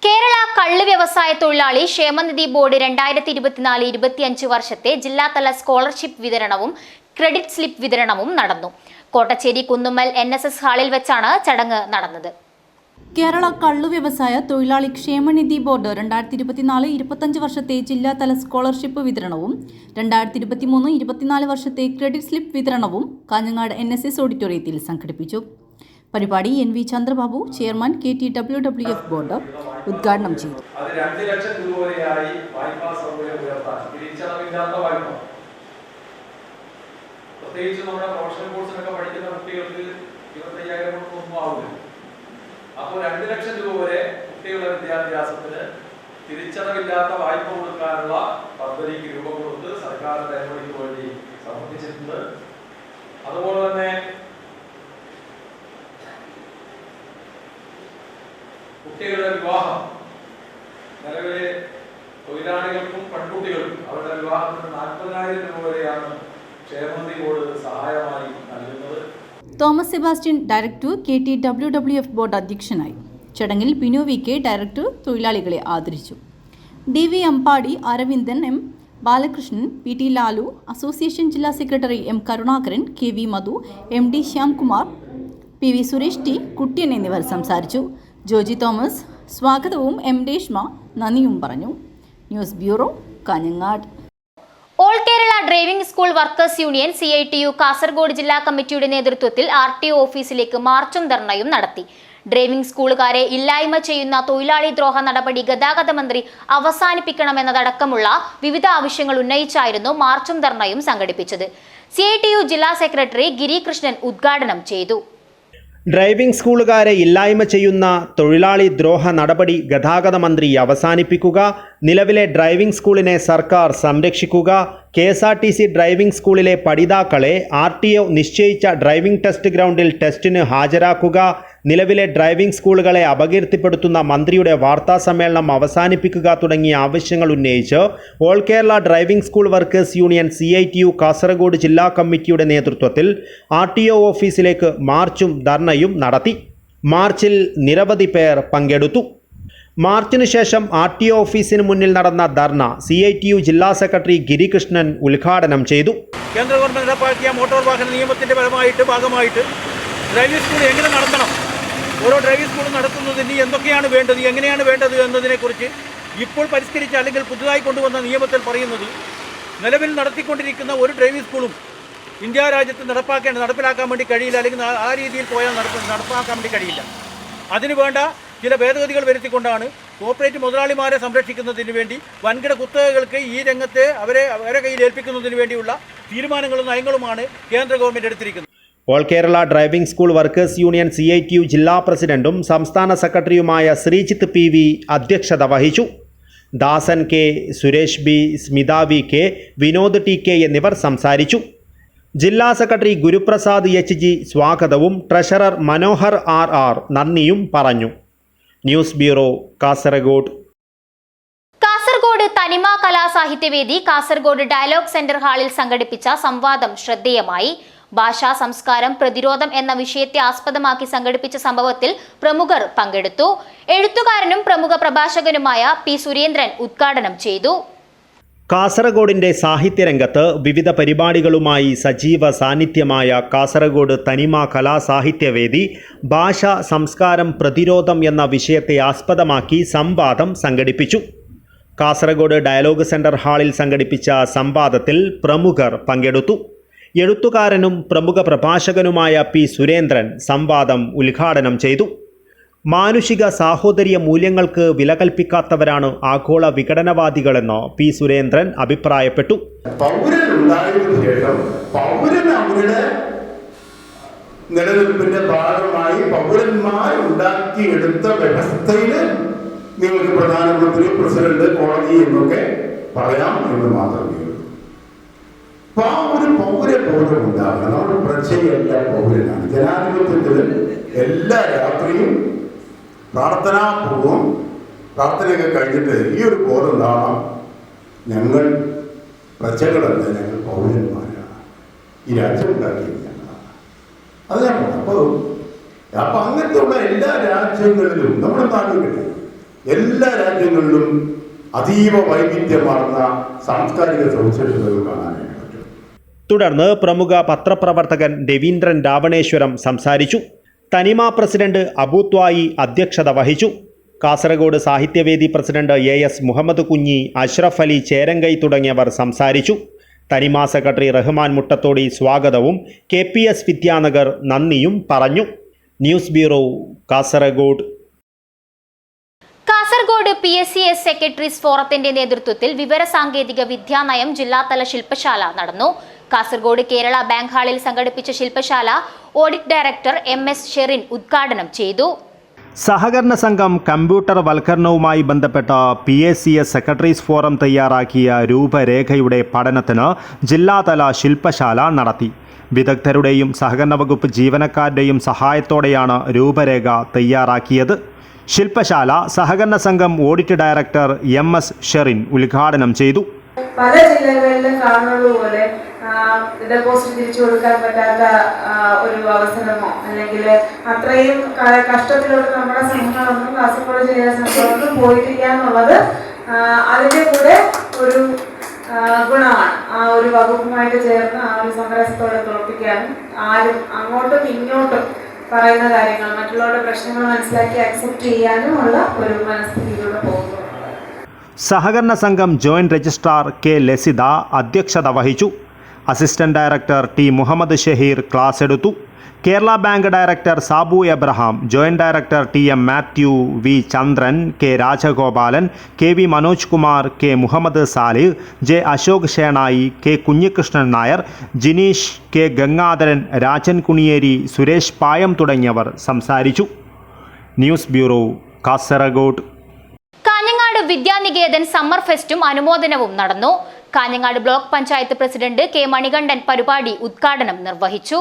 കേരള കള്ള് വ്യവസായ തൊഴിലാളി ക്ഷേമനിധി ബോർഡ് 2024-25 വർഷത്തെ ജില്ലാതല സ്കോളർഷിപ്പ് വിതരണവും ക്രെഡിറ്റ് സ്ലിപ്പ് വിതരണവും നടന്നു. കോട്ടച്ചേരി കുന്നുമ്മൽ NSS ഹാളിൽ വെച്ചാണ് ചടങ്ങ് നടന്നത്. കേരള കള്ളു വ്യവസായ തൊഴിലാളി ക്ഷേമനിധി ബോർഡ് 2024-25 വർഷത്തെ ജില്ലാതല സ്കോളർഷിപ്പ് വിതരണവും 2023-24 വർഷത്തെ ക്രെഡിറ്റ് സ്ലിപ്പ് വിതരണവും കാഞ്ഞങ്ങാട് NSS ഓഡിറ്റോറിയത്തിൽ സംഘടിപ്പിച്ചു. പരിപാടി NV Chandrababu, chairman KTWWF board ഉദ്ഘാടനം ചെയ്തു. അത് 2 ലക്ഷം രൂപ വരെയായി വായ്പാ സൗകര്യം ഉയർത്താൻ തിരിച്ചടവില്ലാത്ത വായ്പ, പ്രത്യേകിച്ച് നമ്മുടെ പ്രൊഫഷണൽ കോഴ്സിനൊക്കെ പഠിക്കുന്ന കുട്ടികൾക്ക് 25,000 ഒന്നും ആവില്ല. അപ്പോൾ 2 ലക്ഷം രൂപ വരെ കുട്ടികളുടെ വിദ്യാഭ്യാസത്തിന് തിരിച്ചടവില്ലാത്ത വായ്പ കൊടുക്കാനുള്ള പദ്ധതിക്ക് രൂപം കൊടുത്ത് സർക്കാരിന്റെ അനുമതിക്ക് വേണ്ടി സമർപ്പിച്ചിട്ടുണ്ട്. അതുപോലെ തന്നെ കുട്ടികളുടെ വിവാഹം, നിലവിലെ തൊഴിലാളികൾക്കും പെൺകുട്ടികൾക്കും അവരുടെ വിവാഹത്തിന് 40,000 രൂപ വരെയാണ് ക്ഷേമനിധി ബോർഡ് സഹായമായി നൽകുന്നത്. Thomas Sebastian director, KTWWF board അധ്യക്ഷനായി. ചടങ്ങിൽ ബിനു VK ഡയറക്ടർ തൊഴിലാളികളെ ആദരിച്ചു. DV Ambadi, Aravindan M, Balakrishnan, PT Lalu, association ജില്ലാ സെക്രട്ടറി M കരുണാകരൻ, KV മധു, MD Shyamkumar, PV Suresh T, Kuttiyan എന്നിവർ സംസാരിച്ചു. ജോജി തോമസ് സ്വാഗതവും M രേഷ്മ നന്ദിയും പറഞ്ഞു. News bureau, Kanhangad. All Kerala driving school workers union CITU Kasaragod ജില്ലാ കമ്മിറ്റിയുടെ നേതൃത്വത്തിൽ RTO ഓഫീസിലേക്ക് മാർച്ചും ധർണയും നടത്തി. ഡ്രൈവിംഗ് സ്കൂളുകാരെ ഇല്ലായ്മ ചെയ്യുന്ന തൊഴിലാളി ദ്രോഹ നടപടി ഗതാഗത മന്ത്രി അവസാനിപ്പിക്കണമെന്നതടക്കമുള്ള വിവിധ ആവശ്യങ്ങൾ ഉന്നയിച്ചായിരുന്നു മാർച്ചും ധർണയും സംഘടിപ്പിച്ചത്. CITU ജില്ലാ സെക്രട്ടറി ഗിരികൃഷ്ണൻ ഉദ്ഘാടനം ചെയ്തു. ഡ്രൈവിംഗ് സ്കൂളുകാരെ ഇല്ലായ്മ ചെയ്യുന്ന തൊഴിലാളി ദ്രോഹ നടപടി ഗതാഗത മന്ത്രി അവസാനിപ്പിക്കുക, നിലവിലെ ഡ്രൈവിംഗ് സ്കൂളിനെ സർക്കാർ സംരക്ഷിക്കുക, KSRTC ഡ്രൈവിംഗ് സ്കൂളിലെ പഠിതാക്കളെ RTO നിശ്ചയിച്ച ഡ്രൈവിംഗ് ടെസ്റ്റ് ഗ്രൗണ്ടിൽ ടെസ്റ്റിന് ഹാജരാക്കുക, നിലവിലെ ഡ്രൈവിംഗ് സ്കൂളുകളെ അപകീർത്തിപ്പെടുത്തുന്ന മന്ത്രിയുടെ വാർത്താ സമ്മേളനം അവസാനിപ്പിക്കുക തുടങ്ങിയ ആവശ്യങ്ങൾ ഉന്നയിച്ച് all Kerala driving school workers union CITU Kasaragod ജില്ലാ കമ്മിറ്റിയുടെ നേതൃത്വത്തിൽ RTO ഓഫീസിലേക്ക് മാർച്ചും ധർണയും നടത്തി. മാർച്ചിൽ നിരവധി പേർ പങ്കെടുത്തു. മാർച്ചിനു ശേഷം RTO ഓഫീസിന് മുന്നിൽ നടന്ന ധർണ CITU ജില്ലാ സെക്രട്ടറി ഗിരികൃഷ്ണൻ ഉദ്ഘാടനം ചെയ്തു. കേന്ദ്ര ഗവൺമെന്റ് നടപ്പാക്കിയ മോട്ടോർ വാഹന നിയമത്തിന്റെ ഭാഗമായിട്ട് ഡ്രൈവിംഗ് സ്കൂൾ എങ്ങനെ നടത്തണം, ഓരോ ഡ്രൈവിംഗ് സ്കൂളും നടത്തുന്നതിന് എന്തൊക്കെയാണ് വേണ്ടത്, എങ്ങനെയാണ് വേണ്ടത് എന്നതിനെക്കുറിച്ച് ഇപ്പോൾ പരിഷ്കരിച്ച അല്ലെങ്കിൽ പുതുതായി കൊണ്ടുവന്ന നിയമത്തിൽ പറയുന്നത് നിലവിൽ നടത്തിക്കൊണ്ടിരിക്കുന്ന ഒരു ഡ്രൈവിംഗ് സ്കൂളും ഇന്ത്യ രാജ്യത്ത് നടപ്പിലാക്കാൻ വേണ്ടി കഴിയില്ല, അല്ലെങ്കിൽ ആ രീതിയിൽ പോയാൽ നടപ്പാക്കാൻ വേണ്ടി കഴിയില്ല. അതിന് വേണ്ട ചില ഭേദഗതികൾ വരുത്തിക്കൊണ്ടാണ് കോർപ്പറേറ്റ് മുതലാളിമാരെ സംരക്ഷിക്കുന്നതിന് വേണ്ടി വൻകിട കുത്തകകൾക്ക് ഈ രംഗത്തെ അവരെ കയ്യിൽ ഏൽപ്പിക്കുന്നതിന് വേണ്ടിയുള്ള തീരുമാനങ്ങളും നയങ്ങളുമാണ് കേന്ദ്ര ഗവൺമെൻറ് എടുത്തിരിക്കുന്നത്. All Kerala driving school workers union CITU ജില്ലാ പ്രസിഡന്റും സംസ്ഥാന സെക്രട്ടറിയുമായ ശ്രീജിത്ത് PV അധ്യക്ഷത വഹിച്ചു. ദാസൻ K, Suresh B, Smitha VK, Vinod TK എന്നിവർ സംസാരിച്ചു. ജില്ലാ സെക്രട്ടറി ഗുരുപ്രസാദ് HG സ്വാഗതവും ട്രഷറർ മനോഹർ RR നന്ദിയും പറഞ്ഞു. News bureau, Kasaragod. കാസർഗോഡ് തനിമ കലാസാഹിത്യവേദി കാസർഗോഡ് ഡയലോഗ് സെന്റർ ഹാളിൽ സംഘടിപ്പിച്ച സംവാദം ശ്രദ്ധേയമായി. ഭാഷാ സംസ്കാരം പ്രതിരോധം എന്ന വിഷയത്തെ ആസ്പദമാക്കി സംഘടിപ്പിച്ച സംഭവത്തിൽ പ്രമുഖർ പങ്കെടുത്തു. എഴുത്തുകാരനും പ്രമുഖ പ്രഭാഷകനുമായ P. സുരേന്ദ്രൻ ഉദ്ഘാടനം ചെയ്തു. കാസർഗോഡിൻ്റെ സാഹിത്യരംഗത്ത് വിവിധ പരിപാടികളുമായി സജീവ സാന്നിധ്യമായ കാസർഗോഡ് തനിമ കലാസാഹിത്യവേദി ഭാഷ സംസ്കാരം പ്രതിരോധം എന്ന വിഷയത്തെ ആസ്പദമാക്കി സംവാദം സംഘടിപ്പിച്ചു. കാസർഗോഡ് ഡയലോഗ് സെന്റർ ഹാളിൽ സംഘടിപ്പിച്ച സംവാദത്തിൽ പ്രമുഖർ പങ്കെടുത്തു. എഴുത്തുകാരനും പ്രമുഖ പ്രഭാഷകനുമായ P. സുരേന്ദ്രൻ സംവാദം ഉദ്ഘാടനം ചെയ്തു. മാനുഷിക സാഹോദര്യ മൂല്യങ്ങൾക്ക് വില കൽപ്പിക്കാത്തവരാണ് ആഗോള വിഘടനവാദികളെന്ന് P. സുരേന്ദ്രൻ അഭിപ്രായപ്പെട്ടു. പൗരനുണ്ടായതിനു ശേഷം പൗരൻ അവരുടെ നിലനിൽപ്പിന്റെ ഭാഗമായി പൗരന്മാർ ഉണ്ടാക്കിയെടുത്ത വ്യവസ്ഥയിൽ നിങ്ങൾക്ക് പ്രധാനമന്ത്രി, പ്രസിഡന്റ്, കോടതി എന്നൊക്കെ പറയാം എന്ന് മാത്രമേ ഉള്ളൂ. അപ്പൊ ആ ഒരു പൗരബോധം ഉണ്ടാകണം. നമ്മുടെ പ്രജയല്ല പൗരനാണ്. ജനാധിപത്യത്തിൽ എല്ലാ രാത്രിയും പ്രാർത്ഥനാപൂർവം പ്രാർത്ഥനയൊക്കെ കഴിഞ്ഞിട്ട് ഈ ഒരു ബോധം ഉണ്ടാവണം. ഞങ്ങൾ പ്രജകളല്ല, ഞങ്ങൾ പൗരന്മാരാണ്. ഈ രാജ്യം ഉണ്ടാക്കിയത് ഞങ്ങളാണ്. അത് ഞാൻ പറഞ്ഞു. അപ്പൊ അങ്ങനത്തെ ഉള്ള എല്ലാ രാജ്യങ്ങളിലും, നമ്മുടെ നാടുകളിൽ എല്ലാ രാജ്യങ്ങളിലും അതീവ വൈവിധ്യമാർന്ന സാംസ്കാരിക സവിശേഷതകൾ കാണാനായിട്ട് പറ്റും. തുടർന്ന് പ്രമുഖ പത്രപ്രവർത്തകൻ രവീന്ദ്രൻ രാവണേശ്വരം സംസാരിച്ചു. തനിമ പ്രസിഡന്റ് അബൂത്വായി അധ്യക്ഷത വഹിച്ചു. കാസർഗോഡ് സാഹിത്യവേദി പ്രസിഡന്റ് AS മുഹമ്മദ് കുഞ്ഞി, അഷ്റഫ് അലി ചേരങ്കൈ തുടങ്ങിയവർ സംസാരിച്ചു. തനിമ സെക്രട്ടറി റഹ്മാൻ മുട്ടത്തോടി സ്വാഗതവും KPS വിദ്യാനഗർ നന്ദിയും പറഞ്ഞു. News bureau, Kasaragod. Kasaragod PSCS secretaries ഫോറത്തിന്റെ നേതൃത്വത്തിൽ വിവരസാങ്കേതിക വിദ്യാനയം ജില്ലാതല ശില്പശാല നടന്നു. കാസർഗോഡ് കേരള ബാങ്ക് ഹാളിൽ സംഘടിപ്പിച്ച ശില്പശാല ഓഡിറ്റ് ഡയറക്ടർ MS ഷെറിൻ ഉദ്ഘാടനം ചെയ്തു. സഹകരണ സംഘം കമ്പ്യൂട്ടർ വൽക്കരണവുമായി ബന്ധപ്പെട്ട PSCS സെക്രട്ടറീസ് ഫോറം തയ്യാറാക്കിയ രൂപരേഖയുടെ പഠനത്തിന് ജില്ലാതല ശില്പശാല നടത്തി. വിദഗ്ധരുടെയും സഹകരണ വകുപ്പ് ജീവനക്കാരുടെയും സഹായത്തോടെയാണ് രൂപരേഖ തയ്യാറാക്കിയത്. ശില്പശാല സഹകരണ സംഘം ഓഡിറ്റ് ഡയറക്ടർ MS ഷെറിൻ ഉദ്ഘാടനം ചെയ്തു. പല ജില്ലകളിലും കാണുന്നതുപോലെ ഡെപ്പോസിറ്റ് തിരിച്ചു കൊടുക്കാൻ പറ്റാത്ത ഒരു അവസരമോ അല്ലെങ്കിൽ അത്രയും കഷ്ടത്തിലോട്ട് നമ്മുടെ സംഘങ്ങളൊന്നും കാസർഗോഡ് ജില്ലാ സംഘങ്ങളൊന്നും പോയിട്ടില്ല എന്നുള്ളത് അതിൻ്റെ കൂടെ ഒരു ഗുണമാണ്. ആ ഒരു വകുപ്പുമായിട്ട് ചേർന്ന് ആ ഒരു സമരസത്തോടെ പ്രവർത്തിക്കാനും ആരും അങ്ങോട്ടും ഇങ്ങോട്ടും പറയുന്ന കാര്യങ്ങൾ മറ്റുള്ളവരുടെ പ്രശ്നങ്ങൾ മനസ്സിലാക്കി അക്സെപ്റ്റ് ചെയ്യാനും ഉള്ള ഒരു മനസ്ഥിതിയിലൂടെ പോകുന്നു. സഹകരണ സംഘം ജോയിന്റ് രജിസ്ട്രാർ K. ലസിത അധ്യക്ഷത വഹിച്ചു. Assistant director T. Muhammad Shaheer class എടുത്തു. Kerala bank director Sabu Abraham, joint director TM Mathew, V. Chandran, K. Rajagopalan, KV Manoj Kumar, K. Muhammad Salih, J. Ashok Shenoy, K. Kunhikrishnan Nair, Jineesh, K. Gangadharan, Rajan Kuniyeri, Suresh Payam തുടങ്ങിയവർ സംസാരിച്ചു. News bureau, Kasaragod. Kanhangad Vidyanikethan summer ഫെസ്റ്റും അനുമോദനവും നടന്നു. Kanhangad block panchayat president K. Manikandan പരിപാടി ഉദ്ഘാടനം നിർവഹിച്ചു.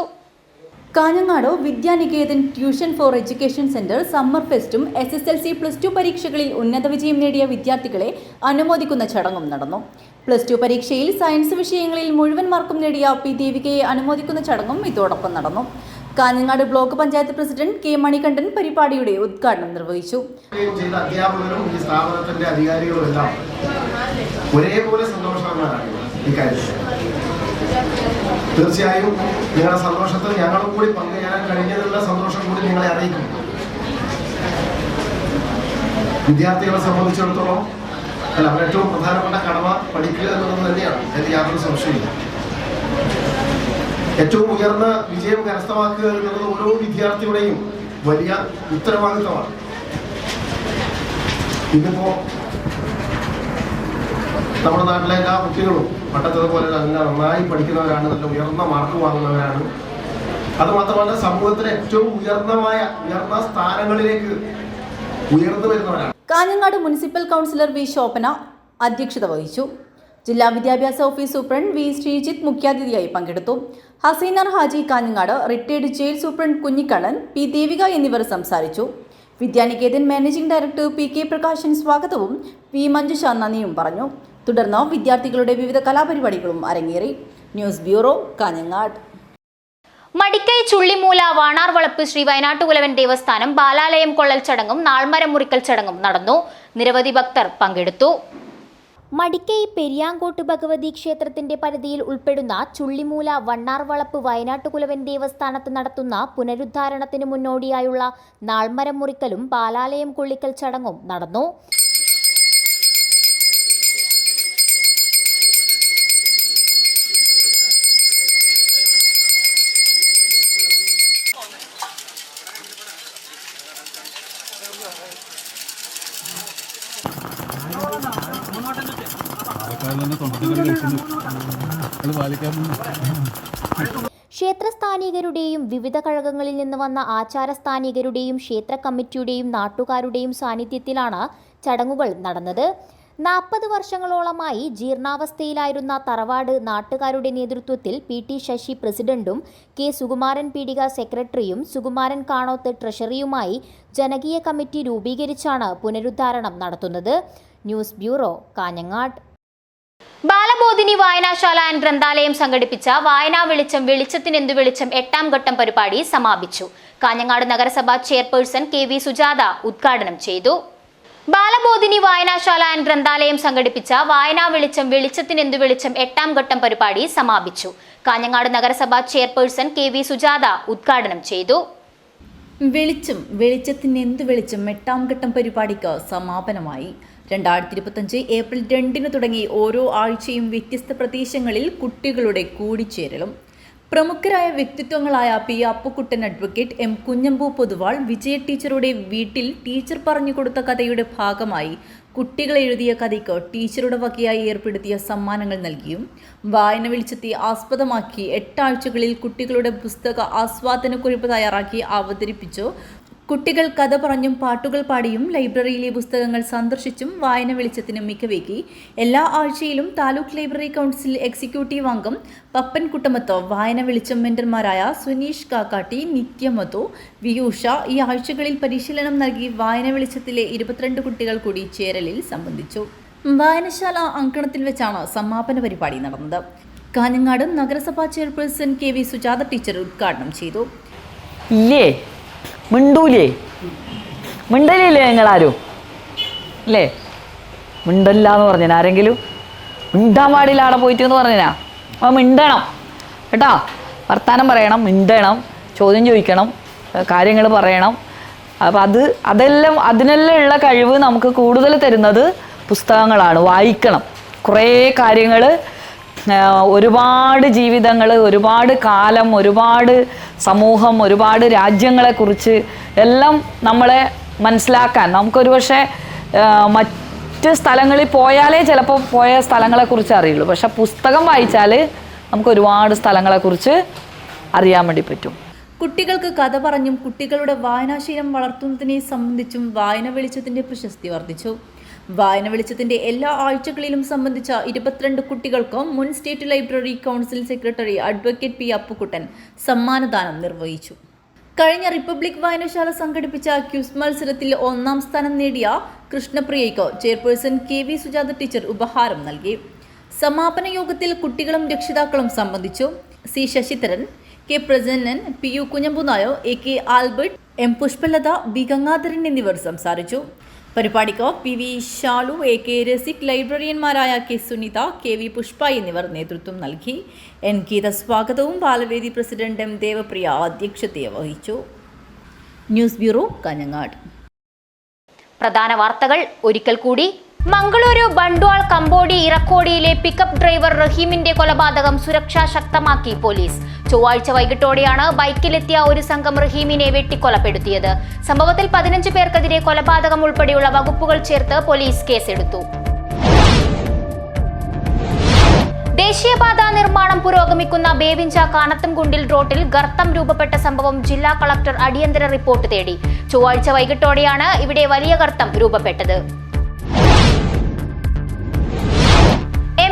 Kanhangad Vidyanikethan tuition for education centre summer ഫെസ്റ്റും SSLC+2 പരീക്ഷകളിൽ ഉന്നത വിജയം നേടിയ വിദ്യാർത്ഥികളെ അനുമോദിക്കുന്ന ചടങ്ങും നടന്നു. +2 പരീക്ഷയിൽ സയൻസ് വിഷയങ്ങളിൽ മുഴുവൻ മാർക്കും നേടിയ P. ദേവികയെ അനുമോദിക്കുന്ന ചടങ്ങും ഇതോടൊപ്പം നടന്നു. Kanhangad block panchayat president K Manikandan പരിപാടിയുടെ ഉദ്ഘാടനം നിർവഹിച്ചു. ചെയ്ത അധ്യാപകരും ഈ സ്ഥാപനത്തിന്റെ അധികാരികളും എല്ലാം ഒരേപോലെ സന്തോഷവാന്മാരാണ് ഇക്കാര്യത്തിൽ. തീർച്ചയായും നിങ്ങളുടെ സന്തോഷത്തിൽ ഞങ്ങളും കൂടി പങ്കുചേരാൻ കഴിഞ്ഞതിലുള്ള സന്തോഷം കൂടി നിങ്ങളെ അറിയിക്കും. വിദ്യാർത്ഥികളെ സംബന്ധിച്ചിടത്തോളം അവരുടെ ഏറ്റവും പ്രധാനപ്പെട്ട കടമ പഠിക്കുക എന്നുള്ളത് തന്നെയാണ്. അതിൽ യാതൊരു സംശയമില്ല. ഏറ്റവും ഉയർന്ന വിജയം കരസ്ഥമാക്കുക എന്നുള്ളത് ഓരോ വിദ്യാർത്ഥിയുടെയും വലിയ ഉത്തരവാദിത്തമാണ്. ഇതിപ്പോ നമ്മുടെ നാട്ടിലെ എല്ലാ കുട്ടികളും പണ്ടത്തതുപോലെ നല്ല നന്നായി പഠിക്കുന്നവരാണ്, നല്ല ഉയർന്ന മാർക്ക് വാങ്ങുന്നവരാണ്. അതുമാത്രമല്ല സമൂഹത്തിലെ ഏറ്റവും ഉയർന്ന സ്ഥാനങ്ങളിലേക്ക് ഉയർന്നു വരുന്നവരാണ്. Kanhangad municipal councillor V Shobhana അധ്യക്ഷത വഹിച്ചു. ജില്ലാ വിദ്യാഭ്യാസ ഓഫീസ് സൂപ്രണ്ട് വി ശ്രീജിത്ത് മുഖ്യാതിഥിയായി പങ്കെടുത്തു. Haseenar Haji Kanhangad, retired jail superintendent Kunhikannan, P Devika എന്നിവർ സംസാരിച്ചു. Vidyaniketan managing director P K Prakashan സ്വാഗതവും പി മഞ്ജുഷ നന്ദിയും പറഞ്ഞു. തുടർന്ന് വിദ്യാർത്ഥികളുടെ വിവിധ കലാപരിപാടികളും അരങ്ങേറി. News bureau, Kanhangad. മടിക്കൈ ചുള്ളിമൂല വാണാർവളപ്പ് ശ്രീ വയനാട്ടുകുലവൻ ദേവസ്ഥാനം ബാലാലയം കൊള്ളൽ ചടങ്ങും നാൾമരം മുറിക്കൽ ചടങ്ങും നടന്നു. നിരവധി ഭക്തർ പങ്കെടുത്തു. മടിക്കൈ പെരിയാങ്കോട്ട് ഭഗവതി ക്ഷേത്രത്തിന്റെ പരിധിയിൽ ഉൾപ്പെടുന്ന ചുള്ളിമൂല വണ്ണാർവളപ്പ് വയനാട്ടുകുലവൻ ദേവസ്ഥാനത്ത് നടത്തുന്ന പുനരുദ്ധാരണത്തിന് മുന്നോടിയായുള്ള നാൾമരം മുറിക്കലും ബാലാലയം കൊള്ളിക്കൽ ചടങ്ങും നടന്നു. ക്ഷേത്രസ്ഥാനികരുടെയും വിവിധ കഴകങ്ങളിൽ നിന്ന് വന്ന ആചാരസ്ഥാനികരുടെയും ക്ഷേത്ര കമ്മിറ്റിയുടെയും നാട്ടുകാരുടെയും സാന്നിധ്യത്തിലാണ് ചടങ്ങുകൾ നടന്നത്. 40 വർഷങ്ങളോളമായി ജീർണാവസ്ഥയിലായിരുന്ന തറവാട് നാട്ടുകാരുടെ നേതൃത്വത്തിൽ PT ശശി പ്രസിഡന്റും കെ സുകുമാരൻ പീടിക സെക്രട്ടറിയും സുകുമാരൻ കാണോത്ത് ട്രഷറിയുമായി ജനകീയ കമ്മിറ്റി രൂപീകരിച്ചാണ് പുനരുദ്ധാരണം നടത്തുന്നത്. News bureau, Kanhangad. Balabodhini Vayanashala and Granthalayam സംഘടിപ്പിച്ച വായനാ വെളിച്ചം വെളിച്ചത്തിനെന്തു വെളിച്ചം 8ാം ഘട്ടം പരിപാടി സമാപിച്ചു. കാഞ്ഞങ്ങാട് നഗരസഭാ ചെയർപേഴ്സൺ KV സുജാത ഉദ്ഘാടനം ചെയ്തു. ബാലബോധിനി വായനാശാല ആൻഡ് ഗ്രന്ഥാലയം സംഘടിപ്പിച്ച വായനാ വെളിച്ചം വെളിച്ചത്തിനെന്തു വെളിച്ചം 8ാം ഘട്ടം പരിപാടി സമാപിച്ചു. കാഞ്ഞങ്ങാട് നഗരസഭാ ചെയർപേഴ്സൺ KV സുജാത ഉദ്ഘാടനം ചെയ്തു. വെളിച്ചത്തിനെന്തു വെളിച്ചം 8ാം ഘട്ടം പരിപാടിക്ക് സമാപനമായി. 2025 ഏപ്രിൽ 2 തുടങ്ങി ഓരോ ആഴ്ചയും വ്യത്യസ്ത പ്രദേശങ്ങളിൽ കുട്ടികളുടെ കൂടിച്ചേരലും. പ്രമുഖരായ വ്യക്തിത്വങ്ങളായ P Appukuttan advocate, M Kunhambu Pothuval, Vijaya ടീച്ചറുടെ വീട്ടിൽ ടീച്ചർ പറഞ്ഞുകൊടുത്ത കഥയുടെ ഭാഗമായി കുട്ടികൾ എഴുതിയ കഥയ്ക്ക് ടീച്ചറുടെ വകയായി ഏർപ്പെടുത്തിയ സമ്മാനങ്ങൾ നൽകിയും വായന വെളിച്ചത്തെ ആസ്പദമാക്കി 8 ആഴ്ചകളിൽ കുട്ടികളുടെ പുസ്തക ആസ്വാദനക്കുറിപ്പ് തയ്യാറാക്കി അവതരിപ്പിച്ചു. കുട്ടികൾ കഥ പറഞ്ഞും പാട്ടുകൾ പാടിയും ലൈബ്രറിയിലെ പുസ്തകങ്ങൾ സന്ദർശിച്ചും വായന വെളിച്ചത്തിന് മികവേകി. എല്ലാ ആഴ്ചയിലും താലൂക്ക് ലൈബ്രറി കൗൺസിൽ എക്സിക്യൂട്ടീവ് അംഗം പപ്പൻ കുട്ടമത്ത്, വായന വെളിച്ചം മെന്റർമാരായ സുനീഷ് കാക്കാട്ടി, നിത്യമധു, വിയൂഷ ഈ ആഴ്ചകളിൽ പരിശീലനം നൽകി വായന വെളിച്ചത്തിലെ 22 കുട്ടികൾ കൂടി ചേരലിൽ സംബന്ധിച്ചു. വായനശാല അങ്കണത്തിൽ വെച്ചാണ് സമാപന പരിപാടി നടന്നത്. കാഞ്ഞങ്ങാട് നഗരസഭാ ചെയർപേഴ്സൺ KV സുജാത ടീച്ചർ ഉദ്ഘാടനം ചെയ്തു. മിണ്ടലില്ലേ നിങ്ങളാരും? അല്ലേ? മിണ്ടല്ല എന്ന് പറഞ്ഞാൽ ആരെങ്കിലും മിണ്ടാൻ പാടില്ല അവിടെ പോയിട്ട് എന്ന് പറഞ്ഞാ അപ്പോൾ മിണ്ടണം കേട്ടോ. വർത്താനം പറയണം, മിണ്ടണം, ചോദ്യം ചോദിക്കണം, കാര്യങ്ങൾ പറയണം. അപ്പോൾ അതെല്ലാം അതിനെല്ലാം ഉള്ള കഴിവ് നമുക്ക് കൂടുതൽ തരുന്നത് പുസ്തകങ്ങളാണ്. വായിക്കണം. കുറേ കാര്യങ്ങൾ, ഒരുപാട് ജീവിതങ്ങൾ, ഒരുപാട് കാലം, ഒരുപാട് സമൂഹം, ഒരുപാട് രാജ്യങ്ങളെക്കുറിച്ച് എല്ലാം നമ്മളെ മനസ്സിലാക്കാൻ നമുക്കൊരു പക്ഷേ മറ്റ് സ്ഥലങ്ങളിൽ പോയാലേ ചിലപ്പോൾ പോയ സ്ഥലങ്ങളെക്കുറിച്ച് അറിയുള്ളൂ. പക്ഷെ പുസ്തകം വായിച്ചാൽ നമുക്ക് ഒരുപാട് സ്ഥലങ്ങളെക്കുറിച്ച് അറിയാൻ വേണ്ടി പറ്റും. കുട്ടികൾക്ക് കഥ പറഞ്ഞും കുട്ടികളുടെ വായനാശീലം വളർത്തുന്നതിനെ സംബന്ധിച്ചും വായന വെളിച്ചത്തിൻ്റെ പ്രശസ്തി വർദ്ധിച്ചു. വായന വെളിച്ചത്തിന്റെ എല്ലാ ആഴ്ചകളിലും സംബന്ധിച്ച 22 കുട്ടികൾക്ക് മുൻ state library council secretary advocate P Appukuttan സമ്മാനദാനം നിർവഹിച്ചു. കഴിഞ്ഞ റിപ്പബ്ലിക് വായനശാല സംഘടിപ്പിച്ച ക്യൂസ് മത്സരത്തിൽ 1ാം സ്ഥാനം നേടിയ കൃഷ്ണപ്രിയയ്ക്ക് ചെയർപേഴ്സൺ KV സുജാത ടീച്ചർ ഉപഹാരം നൽകി. സമാപന യോഗത്തിൽ കുട്ടികളും രക്ഷിതാക്കളും സംബന്ധിച്ചു. C Sasidharan, K Prasannan, P U Kunhambunayo, A K Albert, M Pushpalatha, B Gangadharan എന്നിവർ സംസാരിച്ചു. പരിപാടിക്ക് P V Shalu, A K Rasik, ലൈബ്രറിയന്മാരായ K Sunitha, K V Pushpa എന്നിവർ നേതൃത്വം നൽകി. എൻ ഗീത സ്വാഗതവും ബാലവേദി പ്രസിഡന്റ് എം ദേവപ്രിയ അധ്യക്ഷത വഹിച്ചു. News bureau, Kanhangad. പ്രധാന വാർത്തകൾ ഒരിക്കൽ കൂടി. മംഗളൂരു ബണ്ട്വാൾ കമ്പോടി ഇറക്കോടിയിലെ പിക്കപ്പ് ഡ്രൈവർ റഹീമിന്റെ കൊലപാതകം സുരക്ഷ ശക്തമാക്കി പോലീസ്. ചൊവ്വാഴ്ച വൈകിട്ടോടെയാണ് ബൈക്കിലെത്തിയ ഒരു സംഘം റഹീമിനെ വെട്ടിക്കൊലപ്പെടുത്തിയത്. സംഭവത്തിൽ 15 പേർക്കെതിരെ കൊലപാതകം ഉൾപ്പെടെയുള്ള വകുപ്പുകൾ ചേർത്ത് പോലീസ് കേസെടുത്തു. ദേശീയപാത നിർമ്മാണം പുരോഗമിക്കുന്ന ബേവിഞ്ച കാനത്തുംകുണ്ടിൽ റോഡിൽ ഗർത്തം രൂപപ്പെട്ട സംഭവം ജില്ലാ കളക്ടർ അടിയന്തര റിപ്പോർട്ട് തേടി. ചൊവ്വാഴ്ച വൈകിട്ടോടെയാണ് ഇവിടെ വലിയ ഗർത്തം രൂപപ്പെട്ടത്.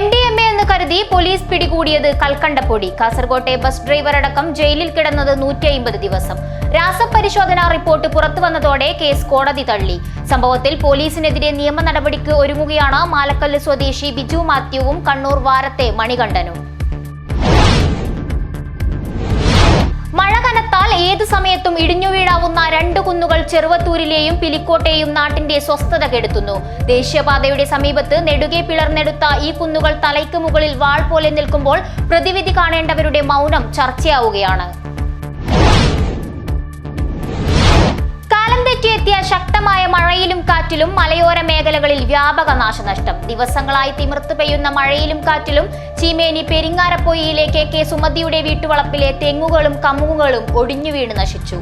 MDMA എന്ന് കരുതി പോലീസ് പിടികൂടിയത് കൽക്കണ്ടപ്പൊടി. കാസർകോട്ടെ ബസ് ഡ്രൈവർ അടക്കം ജയിലിൽ കിടന്നത് 150 ദിവസം. രാസപരിശോധനാ റിപ്പോർട്ട് പുറത്തുവന്നതോടെ കേസ് കോടതി തള്ളി. സംഭവത്തിൽ പോലീസിനെതിരെ നിയമ നടപടിക്ക് ഒരുങ്ങുകയാണ് മാലക്കല്ല് സ്വദേശി ബിജു മാത്യുവും കണ്ണൂർ വാരത്തെ മണികണ്ഠനും. മഴ കനത്താൽ ഏതു സമയത്തും ഇടിഞ്ഞു വീഴാവുന്ന 2 കുന്നുകൾ ചെറുവത്തൂരിലെയും പിലിക്കോട്ടെയും നാട്ടിന്റെ സ്വസ്ഥത കെടുത്തുന്നു. ദേശീയപാതയുടെ സമീപത്ത് നെടുകെ പിളർന്നെടുത്ത ഈ കുന്നുകൾ തലയ്ക്ക് മുകളിൽ വാൾ പോലെ നിൽക്കുമ്പോൾ പ്രതിവിധി കാണേണ്ടവരുടെ മൗനം ചർച്ചയാവുകയാണ്. എത്തിയ ശക്തമായ മഴയിലും കാറ്റിലും മലയോര മേഖലകളിൽ വ്യാപക നാശനഷ്ടം. ദിവസങ്ങളായി തിമിർത്ത് പെയ്യുന്ന മഴയിലും കാറ്റിലും ചീമേനി പെരിങ്ങാരപ്പൊയ്യിലെ കെ സുമതിയുടെ വീട്ടുവളപ്പിലെ തെങ്ങുകളും കമുകുകളും ഒടിഞ്ഞു വീണ് നശിച്ചു.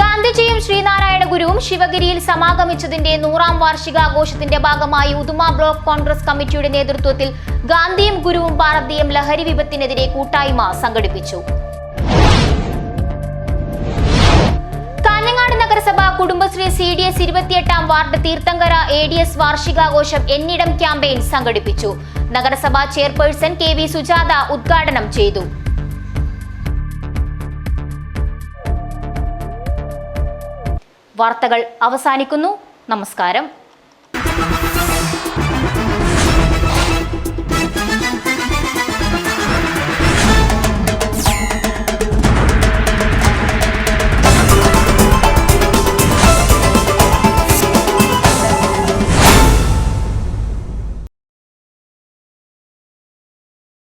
ഗാന്ധിജിയും ശ്രീനാരായണ ഗുരുവും ശിവഗിരിയിൽ സമാഗമിച്ചതിന്റെ 100ാം വാർഷികാഘോഷത്തിന്റെ ഭാഗമായി ഉദുമ ബ്ലോക്ക് കോൺഗ്രസ് കമ്മിറ്റിയുടെ നേതൃത്വത്തിൽ ഗാന്ധിയും ഗുരുവും ഭാരതീയം ലഹരി വിപത്തിനെതിരെ കൂട്ടായ്മ സംഘടിപ്പിച്ചു. കാഞ്ഞങ്ങാട് നഗരസഭ കുടുംബശ്രീ CDS 28ാം വാർഡ് തീർത്ഥങ്കര ADS വാർഷികാഘോഷം എന്നിടം ക്യാമ്പയിൻ സംഘടിപ്പിച്ചു. നഗരസഭാ ചെയർപേഴ്സൺ KV സുജാത ഉദ്ഘാടനം ചെയ്തു. വാർത്തകൾ അവസാനിക്കുന്നു. നമസ്കാരം.